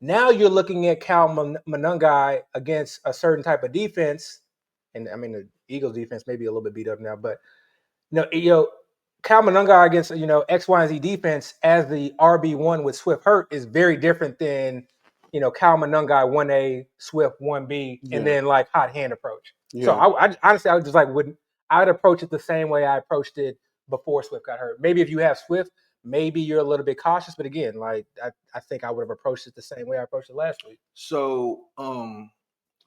now you're looking at Cal Monangai against a certain type of defense, and I mean the Eagles defense may be a little bit beat up now, but Cal Monangai against X, Y, and Z defense as the RB1 with Swift hurt is very different than Cal Monangai 1A, Swift 1B, and then like hot hand approach. Yeah. So I honestly I would just I'd approach it the same way I approached it before Swift got hurt. Maybe if you have Swift, maybe you're a little bit cautious, but again, like I think I would have approached it the same way I approached it last week. So,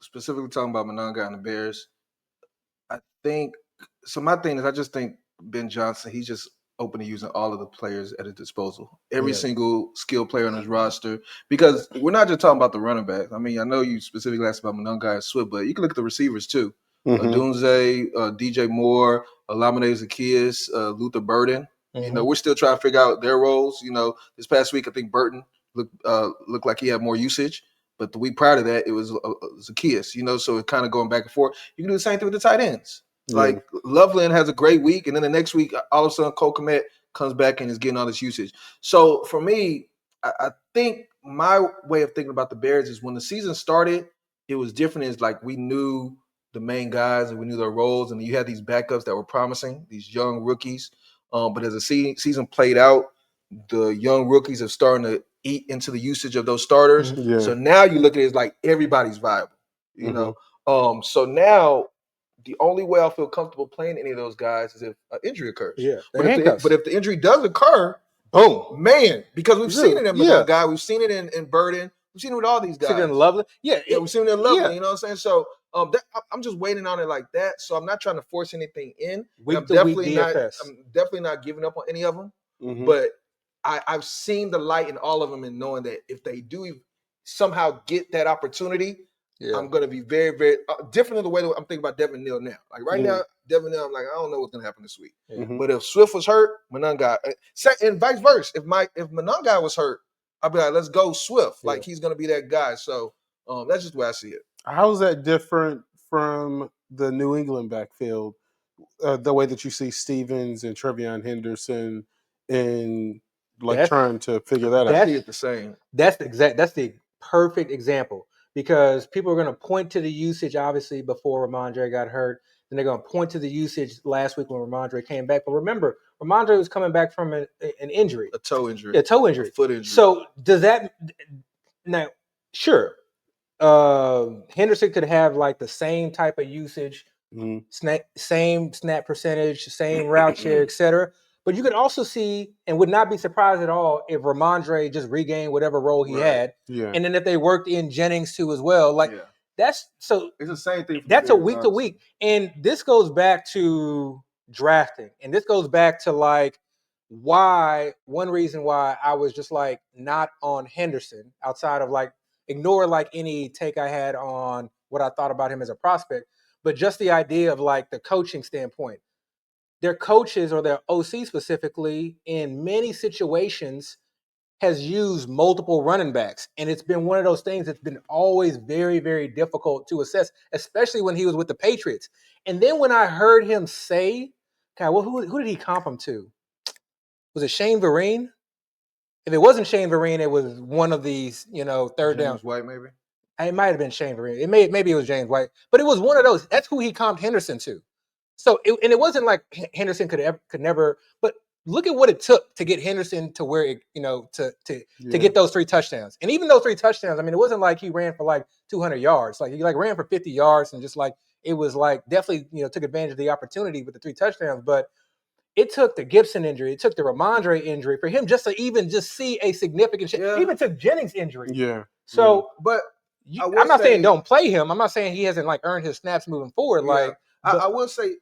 specifically talking about Monangai and the Bears, I think so. My thing is, I just think Ben Johnson, he's just open to using all of the players at his disposal, every single skilled player on his roster, because we're not just talking about the running back. I mean, I know you specifically asked about Monangai and Swift, but you can look at the receivers too. Dunze, DJ Moore, Lamine Zaccheaus, Luther Burden. We're still trying to figure out their roles. This past week, I think Burton looked like he had more usage. But the week prior to that, it was Zaccheaus, so it's kind of going back and forth. You can do the same thing with the tight ends. Yeah. Like Loveland has a great week, and then the next week, all of a sudden, Cole Kmet comes back and is getting all this usage. So for me, I think my way of thinking about the Bears is when the season started, it was different. It's like we knew the main guys and we knew their roles, and you had these backups that were promising, these young rookies. But as the season played out, the young rookies are starting to eat into the usage of those starters. Yeah. So now you look at it as like everybody's viable, So now the only way I feel comfortable playing any of those guys is if an injury occurs. Yeah. But if the injury does occur, boom, man, because we've seen it in Monangai, we've seen it in Burden, we've seen it with all these guys. Seen it in Loveland. Yeah, we've seen it in Loveland, you know what I'm saying? So I'm just waiting on it like that. So I'm not trying to force anything in. I'm definitely not giving up on any of them. But I've seen the light in all of them and knowing that if they do somehow get that opportunity, I'm going to be very, very different than the way that I'm thinking about Devin Neal now. Like right now, Devin Neal, I'm like, I don't know what's going to happen this week. But if Swift was hurt, Monangai, and vice versa. If Monangai was hurt, I'll be like, let's go Swift. Yeah. Like he's gonna be that guy. So that's just the way I see it. How's that different from the New England backfield? The way that you see Stevens and Trevion Henderson and like That's- trying to figure that I out. see it the same. That's the perfect example because people are going to point to the usage obviously before Ramondre got hurt. Then they're going to point to the usage last week when Ramondre came back. But remember, Ramondre was coming back from an injury, A toe injury. a toe injury, A foot injury. So does that now? Sure, Henderson could have like the same type of usage, same snap percentage, same route share, etc. But you could also see and would not be surprised at all if Ramondre just regained whatever role he had. Yeah. And then if they worked in Jennings too as well. Like that's so it's the same thing. That's a week to week. And this goes back to drafting. And this goes back to like one reason why I was just like not on Henderson outside of like ignore like any take I had on what I thought about him as a prospect, but just the idea of like the coaching standpoint. Their coaches or their OC specifically in many situations has used multiple running backs. And it's been one of those things that's been always very, very difficult to assess, especially when he was with the Patriots. And then when I heard him say, God, well, who did he comp him to? Was it Shane Vereen? If it wasn't Shane Vereen, it was one of these, third down. James White, maybe. It might have been Shane Vereen. Maybe it was James White, but it was one of those. That's who he comped Henderson to. So, it wasn't like Henderson could never. But look at what it took to get Henderson to where it, to get those 3 touchdowns. And even those 3 touchdowns, I mean, it wasn't like he ran for like 200 yards. Like he like ran for 50 yards and just like it was like definitely took advantage of the opportunity with the 3 touchdowns. But it took the Gibson injury, it took the Ramondre injury for him just to even just see a significant shift. It even took Jennings injury. Yeah. So, but I'm not saying don't play him. I'm not saying he hasn't like earned his snaps moving forward. Like, I will say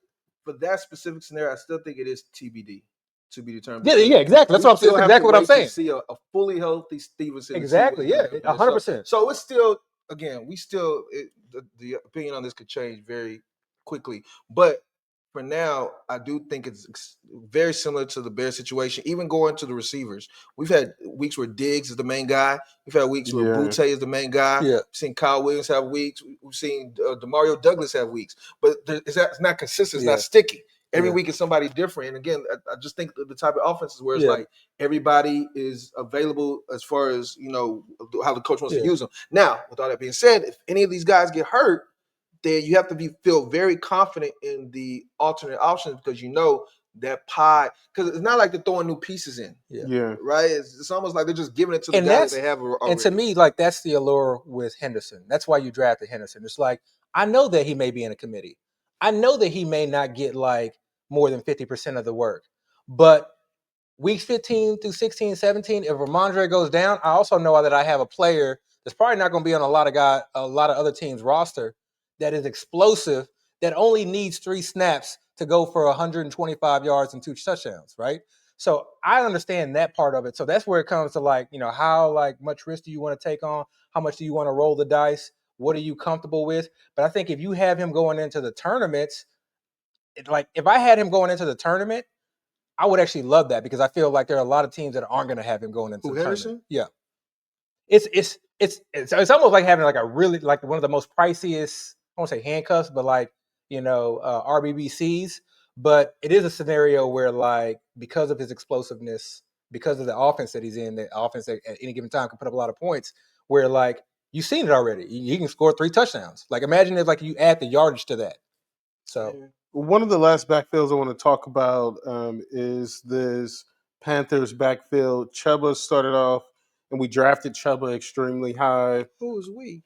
for that specific scenario, I still think it is TBD to be determined. Yeah, exactly. That's what I'm saying. Exactly what I'm saying. To see a fully healthy Stevenson. Exactly. Yeah, 100%. So it's still the opinion on this could change very quickly, but. For now, I do think it's very similar to the Bears situation. Even going to the receivers, we've had weeks where Diggs is the main guy. We've had weeks where Butte is the main guy. Yeah. We've seen Kyle Williams have weeks. We've seen Demario Douglas have weeks. But it's not consistent. It's not sticky. Every week is somebody different. And again, I just think the type of offenses where it's like everybody is available as far as, how the coach wants to use them. Now, with all that being said, if any of these guys get hurt, then you have to feel very confident in the alternate options because that pie, because it's not like they're throwing new pieces in. Yeah. Right? It's almost like they're just giving it to the guy that they have already. And to me, like that's the allure with Henderson. That's why you drafted Henderson. It's like, I know that he may be in a committee. I know that he may not get like more than 50% of the work. But weeks 15 through 16, 17, if Ramondre goes down, I also know that I have a player that's probably not going to be on a lot of other teams' roster that is explosive, that only needs 3 snaps to go for 125 yards and 2 touchdowns, right? So I understand that part of it. So that's where it comes to like, how like much risk do you want to take on? How much do you want to roll the dice? What are you comfortable with? But I think if you have him going into the tournaments, like if I had him going into the tournament, I would actually love that because I feel like there are a lot of teams that aren't going to have him going into the tournament. Yeah. It's almost like having like a really like one of the most priciest, I won't say handcuffs, but like RBBCs. But it is a scenario where like because of his explosiveness, because of the offense that he's in, the offense at any given time can put up a lot of points. Where like you've seen it already, he can score 3 touchdowns. Like imagine if like you add the yardage to that. So one of the last backfields I want to talk about is this Panthers backfield. Chuba started off, and we drafted Chuba extremely high. Who was we?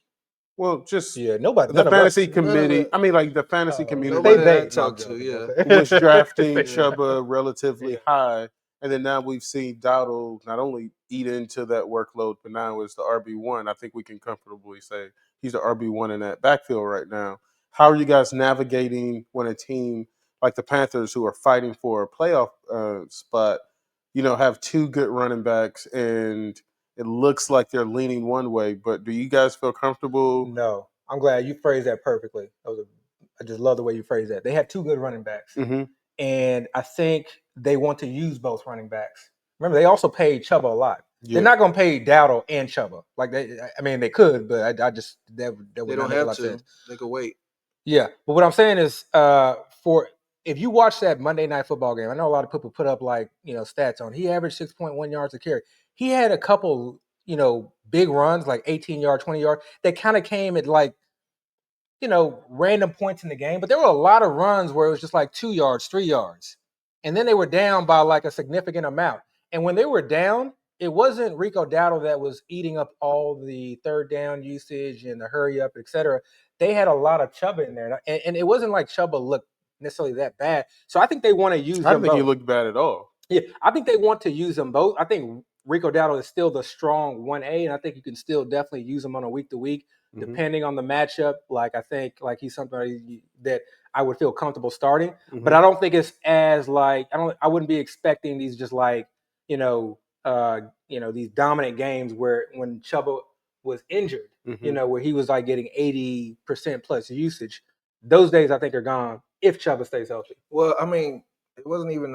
Well, just nobody. The fantasy committee. I mean, like the fantasy community. Nobody I talked to, was drafting Chuba relatively high, and then now we've seen Dowdle not only eat into that workload, but now is the RB1. I think we can comfortably say he's the RB1 in that backfield right now. How are you guys navigating when a team like the Panthers, who are fighting for a playoff spot, have 2 good running backs and it looks like they're leaning one way, but do you guys feel comfortable? No. I'm glad you phrased that perfectly. I just love the way you phrased that. They had 2 good running backs. Mm-hmm. And I think they want to use both running backs. Remember, they also paid Chuba a lot. They're not going to pay Dowdle and Chuba. Like they could, but I just that would They not don't make a have lot of to. sense. They could wait. Yeah, but what I'm saying is, if you watch that Monday Night Football game, I know a lot of people put up stats on. He averaged 6.1 yards a carry. He had a couple big runs, like 18 yard, 20 yard, that kind of came at random points in the game, but there were a lot of runs where it was just like 2 yards, 3 yards. And then they were down by like a significant amount. And when they were down, it wasn't Rico Dowdle that was eating up all the third down usage and the hurry up, et cetera. They had a lot of Chuba in there. And it wasn't like Chuba looked necessarily that bad. So I think they want to use I them didn't think he both. looked bad at all. Yeah, I think they want to use them both. I think Rico Dowdle is still the strong 1A, and I think you can still definitely use him on a week-to-week, depending on the matchup. Like, I think he's somebody that I would feel comfortable starting. But I don't think it's as I wouldn't be expecting these just these dominant games when Chuba was injured, where he was getting 80% plus usage. Those days I think are gone if Chuba stays healthy. Well, I mean, it wasn't even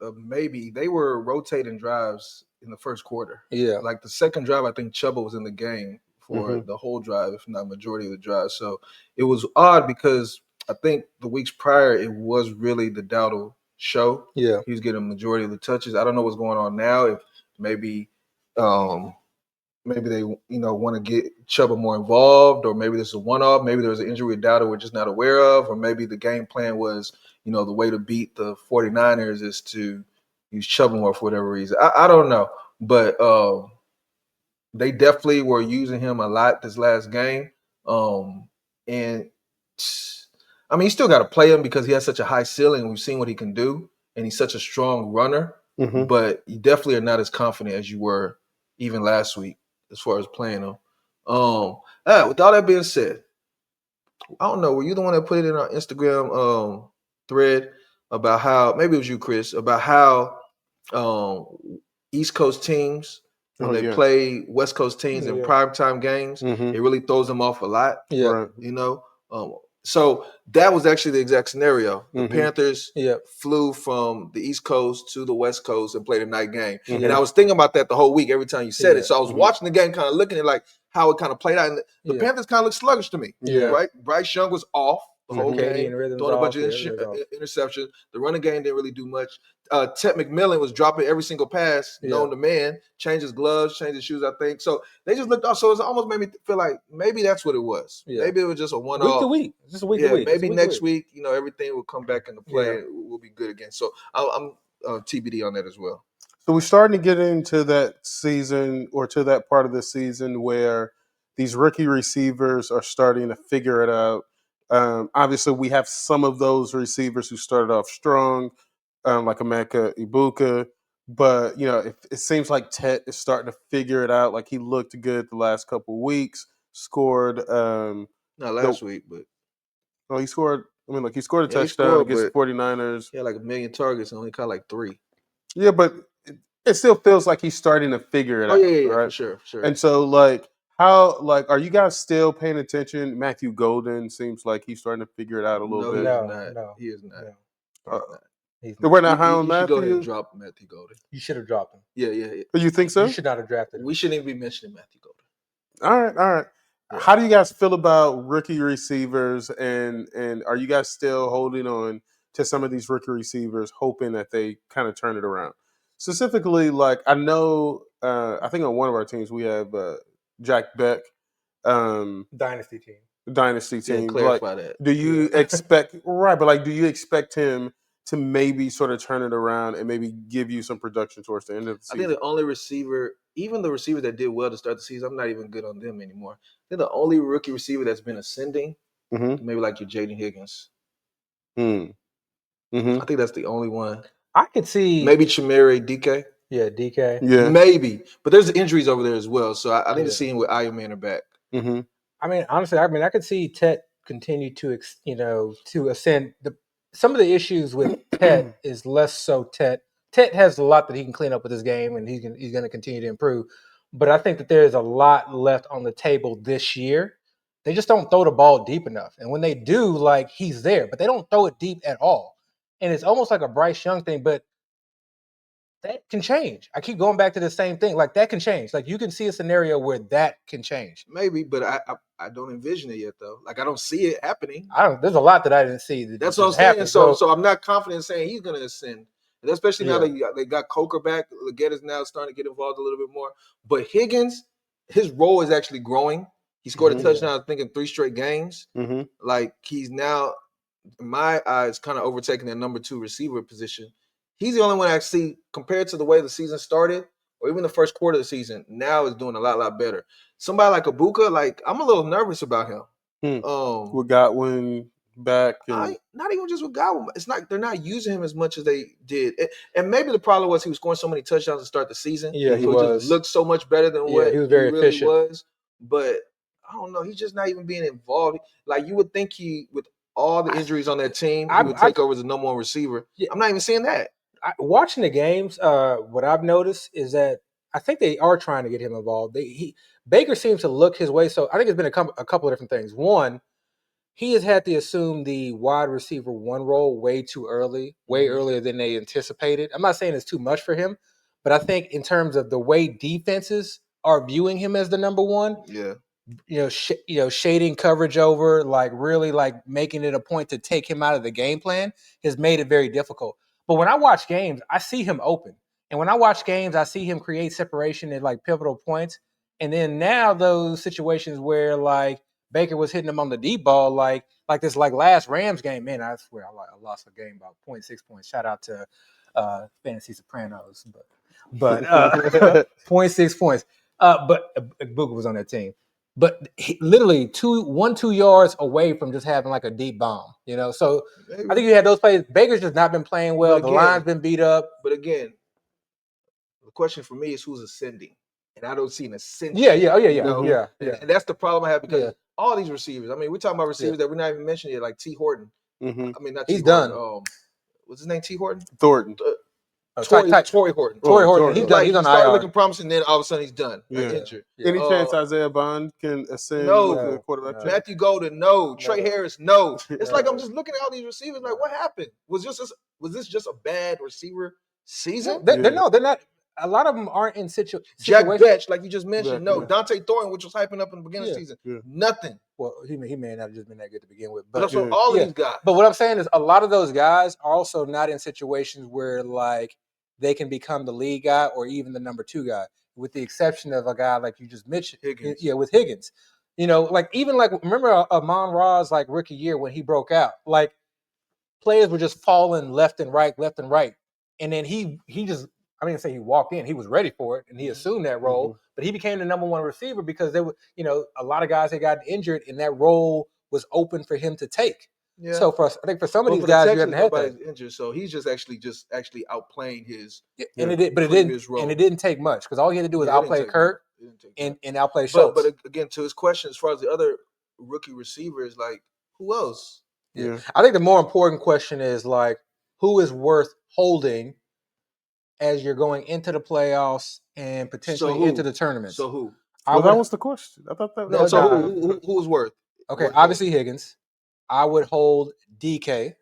a maybe. They were rotating drives in the first quarter. Yeah. Like the second drive, I think Chuba was in the game for the whole drive, if not majority of the drive. So it was odd because I think the weeks prior it was really the Dowdle show. Yeah. He was getting a majority of the touches. I don't know what's going on now. If maybe they want to get Chuba more involved, or maybe this is a one-off. Maybe there's an injury with Dowdle we're just not aware of, or maybe the game plan was, the way to beat the 49ers is to use Chuba more for whatever reason. I don't know, but they definitely were using him a lot this last game, and I mean, you still got to play him because he has such a high ceiling. We've seen what he can do, and he's such a strong runner. But you definitely are not as confident as you were even last week as far as playing them. With all that being said, I don't know. Were you the one that put it in our Instagram thread about how, maybe it was you, Chris, about how East Coast teams, when they play West Coast teams in primetime games, it really throws them off a lot. Yeah. So that was actually the exact scenario. The Panthers flew from the East Coast to the West Coast and played a night game. And I was thinking about that the whole week every time you said it. So I was watching the game, kind of looking at how it kind of played out. And the Panthers kind of looked sluggish to me. Yeah. Right? Bryce Young was off the whole game, throwing a bunch of interceptions. The running game didn't really do much. Ted McMillan was dropping every single pass, known to man, changed his gloves, changed his shoes, I think. So they just looked off. So it almost made me feel like maybe that's what it was. Yeah. Maybe it was just a one-off. Week to week. Just week to week. Maybe next week, everything will come back into play and we'll be good again. So I'm TBD on that as well. So we're starting to get into that season, or to that part of the season where these rookie receivers are starting to figure it out. Obviously, we have some of those receivers who started off strong, like Emeka Ibuka. But, it seems like Tet is starting to figure it out. Like, he looked good the last couple of weeks, scored. Not last week, but. Oh, he scored. I mean, he scored a touchdown against the 49ers. He had like 1 million targets and only caught like 3. Yeah, but it still feels like he's starting to figure it out. Yeah, right? For sure. And so, how are you guys still paying attention? Matthew Golden seems like he's starting to figure it out a little bit. No, he is not. We're not high on Matthew. You should go ahead Matthew. and drop Matthew Golden. You should have dropped him. Yeah. You think so? You should not have drafted him. We shouldn't even be mentioning Matthew Golden. All right. Yeah. How do you guys feel about rookie receivers, and are you guys still holding on to some of these rookie receivers, hoping that they kind of turn it around? Specifically, I know, I think on one of our teams we have Jack Beck, dynasty team. Yeah, clarify that. Do you expect do you expect him to maybe sort of turn it around and maybe give you some production towards the end of the season? I think the only receiver, even the receivers that did well to start the season, I'm not even good on them anymore. I think the only rookie receiver that's been ascending, maybe like your Jaden Higgins. I think that's the only one. I could see maybe Chimere DK. Yeah, DK. Yeah, maybe. But there's injuries over there as well, so I need to see him with Iron Man back. I mean, honestly, I could see Tet continue to ascend. Some of the issues with Tet is less so Tet. Tet has a lot that he can clean up with his game, and he's going to continue to improve. But I think that there is a lot left on the table this year. They just don't throw the ball deep enough, and when they do, he's there, but they don't throw it deep at all. And it's almost like a Bryce Young thing, but that can change. I keep going back to the same thing. Like that can change. Like you can see a scenario where that can change. Maybe, but I don't envision it yet though. Like I don't see it happening. There's a lot that I didn't see. That's what I'm saying. So I'm not confident in saying he's going to ascend, and especially now they got Coker back. Leggett is now starting to get involved a little bit more. But Higgins, his role is actually growing. He scored a touchdown, I think, in 3 straight games. Like he's now, in my eyes, kind of overtaking that number 2 receiver position. He's the only one I see, compared to the way the season started, or even the first quarter of the season, now is doing a lot better. Somebody like Ibuka, like I'm a little nervous about him. With Godwin back, and not even just with Godwin. It's not they're not using him as much as they did, and maybe the problem was he was scoring so many touchdowns to start the season. Yeah, he so was. It just looked so much better than what he was very really efficient. was. But I don't know. He's just not even being involved. Like you would think he, with all the injuries on that team, he would take over as the number 1 receiver. Yeah, I'm not even seeing that. Watching the games, what I've noticed is that I think they are trying to get him involved. Baker seems to look his way. So I think it's been a couple of different things. One, he has had to assume the wide receiver 1 role way too early, way earlier than they anticipated. I'm not saying it's too much for him, but I think in terms of the way defenses are viewing him as the number 1, shading coverage over, like really like making it a point to take him out of the game plan has made it very difficult. But when I watch games, I see him open. And when I watch games, I see him create separation at like pivotal points. And then now those situations where like Baker was hitting him on the deep ball, like this like last Rams game, man, I swear I lost a game by 0.6 points. Shout out to Fantasy Sopranos, but 0.6 points. But Booker was on that team. But he, literally 2 yards away from just having like a deep bomb, So maybe. I think you had those plays. Baker's just not been playing well. The line's been beat up. But again, the question for me is who's ascending, and I don't see an ascension. Yeah. And that's the problem I have because all these receivers. I mean, we're talking about receivers that we're not even mentioning yet, like T. Horton. I mean, not T. He's Horton. done. What's his name? T. Horton. Thornton. Tory Horton. Tory Horton. He's done. He's on started IR. looking promising, then all of a sudden he's done. Injured. Any chance Isaiah Bond can ascend no, to the quarterback? Matthew Golden, no. Trey Harris, no. It's like I'm just looking at all these receivers like, what happened? Was this just a bad receiver season? They're not. A lot of them aren't in situations. Jack Betch, like you just mentioned, no. Dante Thornton, which was hyping up in the beginning of the season, nothing. Well, he may not have just been that good to begin with. But that's what all of these guys. But what I'm saying is a lot of those guys are also not in situations where like they can become the lead guy or even the number 2 guy, with the exception of a guy like you just mentioned. Higgins. Yeah, with Higgins. Like even like remember Amon-Ra's like rookie year when he broke out, like players were just falling left and right. And then he just, I mean, say he walked in, he was ready for it and he assumed that role, but he became the number 1 receiver because there were, a lot of guys had gotten injured and that role was open for him to take. Yeah. So I think for some of these guys, you haven't had that. Injured, so he's just actually outplaying his. And it didn't take much because all he had to do was outplay Kirk and outplay Schultz. But again, to his question, as far as the other rookie receivers, like who else? Yeah, I think the more important question is like who is worth holding as you're going into the playoffs and potentially into the tournament. So who? That was the question. I thought that. No. So who was worth? Okay, obviously Higgins. I would hold DK.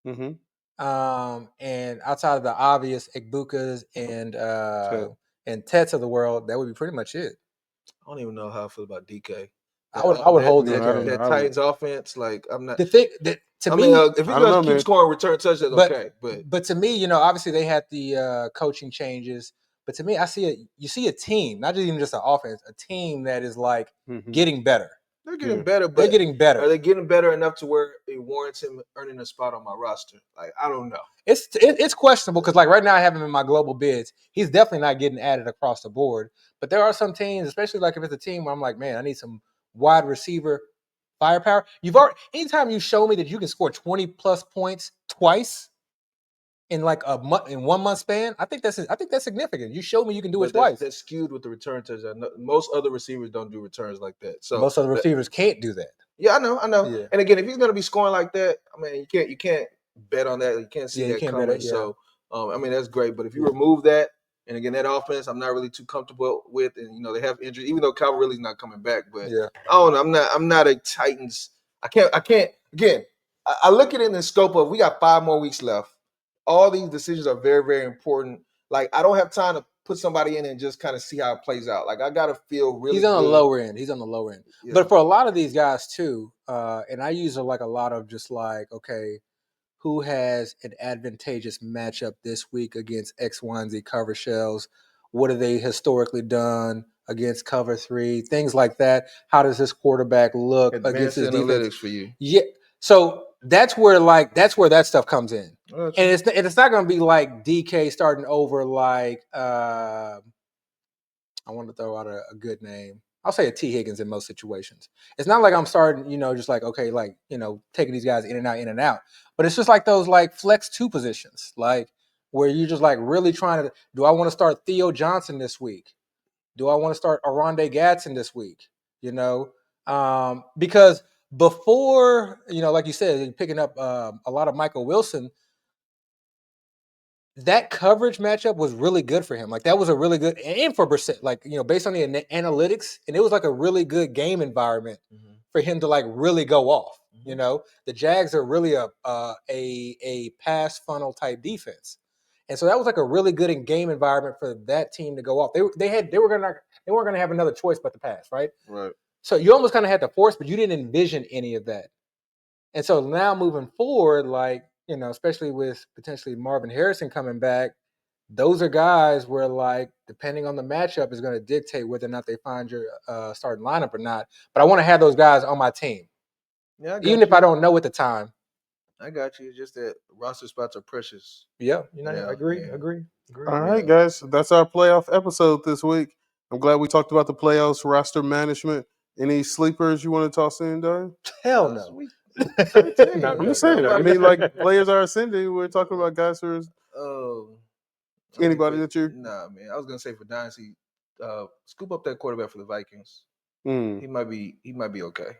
And outside of the obvious Igbukas and Tets of the world, that would be pretty much it. I don't even know how I feel about DK. I would hold that Titans offense. Like I'm not. The thing that to me, if he's going to keep scoring return touchdowns, okay. But to me, obviously they had the coaching changes. But to me, you see a team, not even just an offense, a team that is like getting better. They're getting better, but they're getting better. Are they getting better enough to where it warrants him earning a spot on my roster? Like, I don't know. It's questionable because, like, right now I have him in my global bids. He's definitely not getting added across the board. But there are some teams, especially like if it's a team where I'm like, man, I need some wide receiver firepower. Anytime you show me that you can score 20+ points twice in like a month, in 1 month span, I think that's significant. You showed me you can do it twice. That's skewed with the return touchdown. Most other receivers don't do returns like that. So most other receivers can't do that. Yeah, I know. Yeah. And again, if he's going to be scoring like that, I mean, you can't bet on that. You can't see that coming. So I mean, that's great. But if you remove that, and again, that offense, I'm not really too comfortable with. And they have injuries, even though Calvin Ridley's not coming back. But I don't know. I'm not a Titans. I can't. Again, I look at it in the scope of we got 5 more weeks left. All these decisions are very, very important. Like I don't have time to put somebody in and just kind of see how it plays out. Like I got to feel really. He's on good. the lower end. He's on the lower end. Yeah. But for a lot of these guys too, and I use like a lot of just like, okay, who has an advantageous matchup this week against X, Y, and Z cover shells? What have they historically done against cover 3? Things like that. How does this quarterback look against Advanced his analytics defense? for you. Yeah. So that's where that stuff comes in. Oh, And it's not going to be like DK starting over like I want to throw out a good name. I'll say a T. Higgins in most situations. It's not like I'm starting, just like, okay, like, taking these guys in and out. But it's just like those like flex 2 positions, like where you're just like really trying to, do I want to start Theo Johnson this week? Do I want to start Aronde Gadsden this week? Because before, like you said, picking up a lot of Michael Wilson, that coverage matchup was really good for him. Like that was a really good, and for Brissett, like, based on the analytics, and it was like a really good game environment for him to like really go off. The Jags are really a pass funnel type defense. And so that was like a really good game environment for that team to go off. They weren't gonna have another choice but to pass, right? Right. So you almost kind of had to force, but you didn't envision any of that. And so now moving forward, like, especially with potentially Marvin Harrison coming back, those are guys where, like, depending on the matchup is going to dictate whether or not they find your starting lineup or not. But I want to have those guys on my team. Yeah, even if I don't know at the time. I got you. It's just that roster spots are precious. Yeah, I agree. All right, guys. That's our playoff episode this week. I'm glad we talked about the playoffs, roster management. Any sleepers you want to toss in, Darren? Hell no. I'm just saying. I mean, like, players are ascending. We're talking about guys who are. Anybody that you're. Nah, man. I was gonna say for Dynasty, scoop up that quarterback for the Vikings. He might be okay.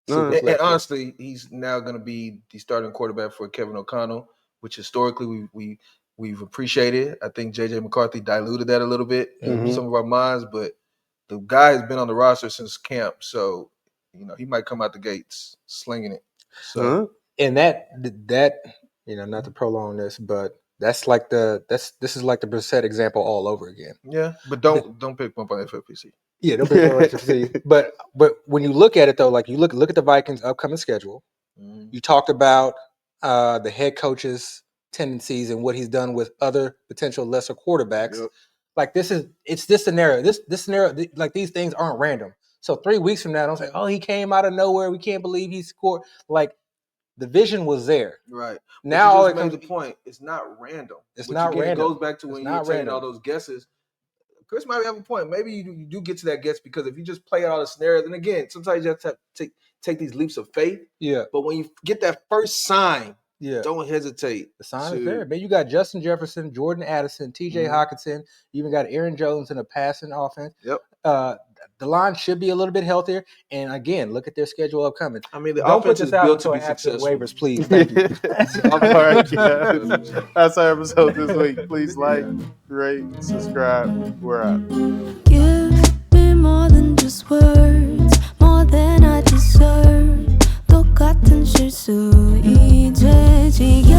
And honestly, he's now going to be the starting quarterback for Kevin O'Connell, which historically we've appreciated. I think J.J. McCarthy diluted that a little bit in some of our minds, but the guy has been on the roster since camp, so he might come out the gates slinging it. So, and that not to prolong this, but this is like the Brissett example all over again. Yeah, but don't pick bump on FFPC. Yeah, don't pick bump on FFPC. But when you look at it though, like you look at the Vikings' upcoming schedule. You talked about the head coach's tendencies and what he's done with other potential lesser quarterbacks. Yep. Like it's this scenario. This scenario, like these things aren't random. So 3 weeks from now, don't say, "Oh, he came out of nowhere. We can't believe he scored." Like the vision was there. Right. Now all it made the point. It's not random. It's not random. It goes back to when you're taking all those guesses. Chris might have a point. Maybe you do get to that guess because if you just play out all the scenarios, and again, sometimes you have to take these leaps of faith. Yeah. But when you get that first sign, yeah, don't hesitate. The sign is there. Man, you got Justin Jefferson, Jordan Addison, T.J. Hawkinson. You even got Aaron Jones in a passing offense. Yep. The line should be a little bit healthier. And again, look at their schedule upcoming. I mean, the offense is built to be successful. Waivers, please. Thank you. All right, guys. That's our episode this week. Please like, rate, subscribe. We're out. Give me more than just words, more than I deserve. 똑같은 실수 이제 지겨.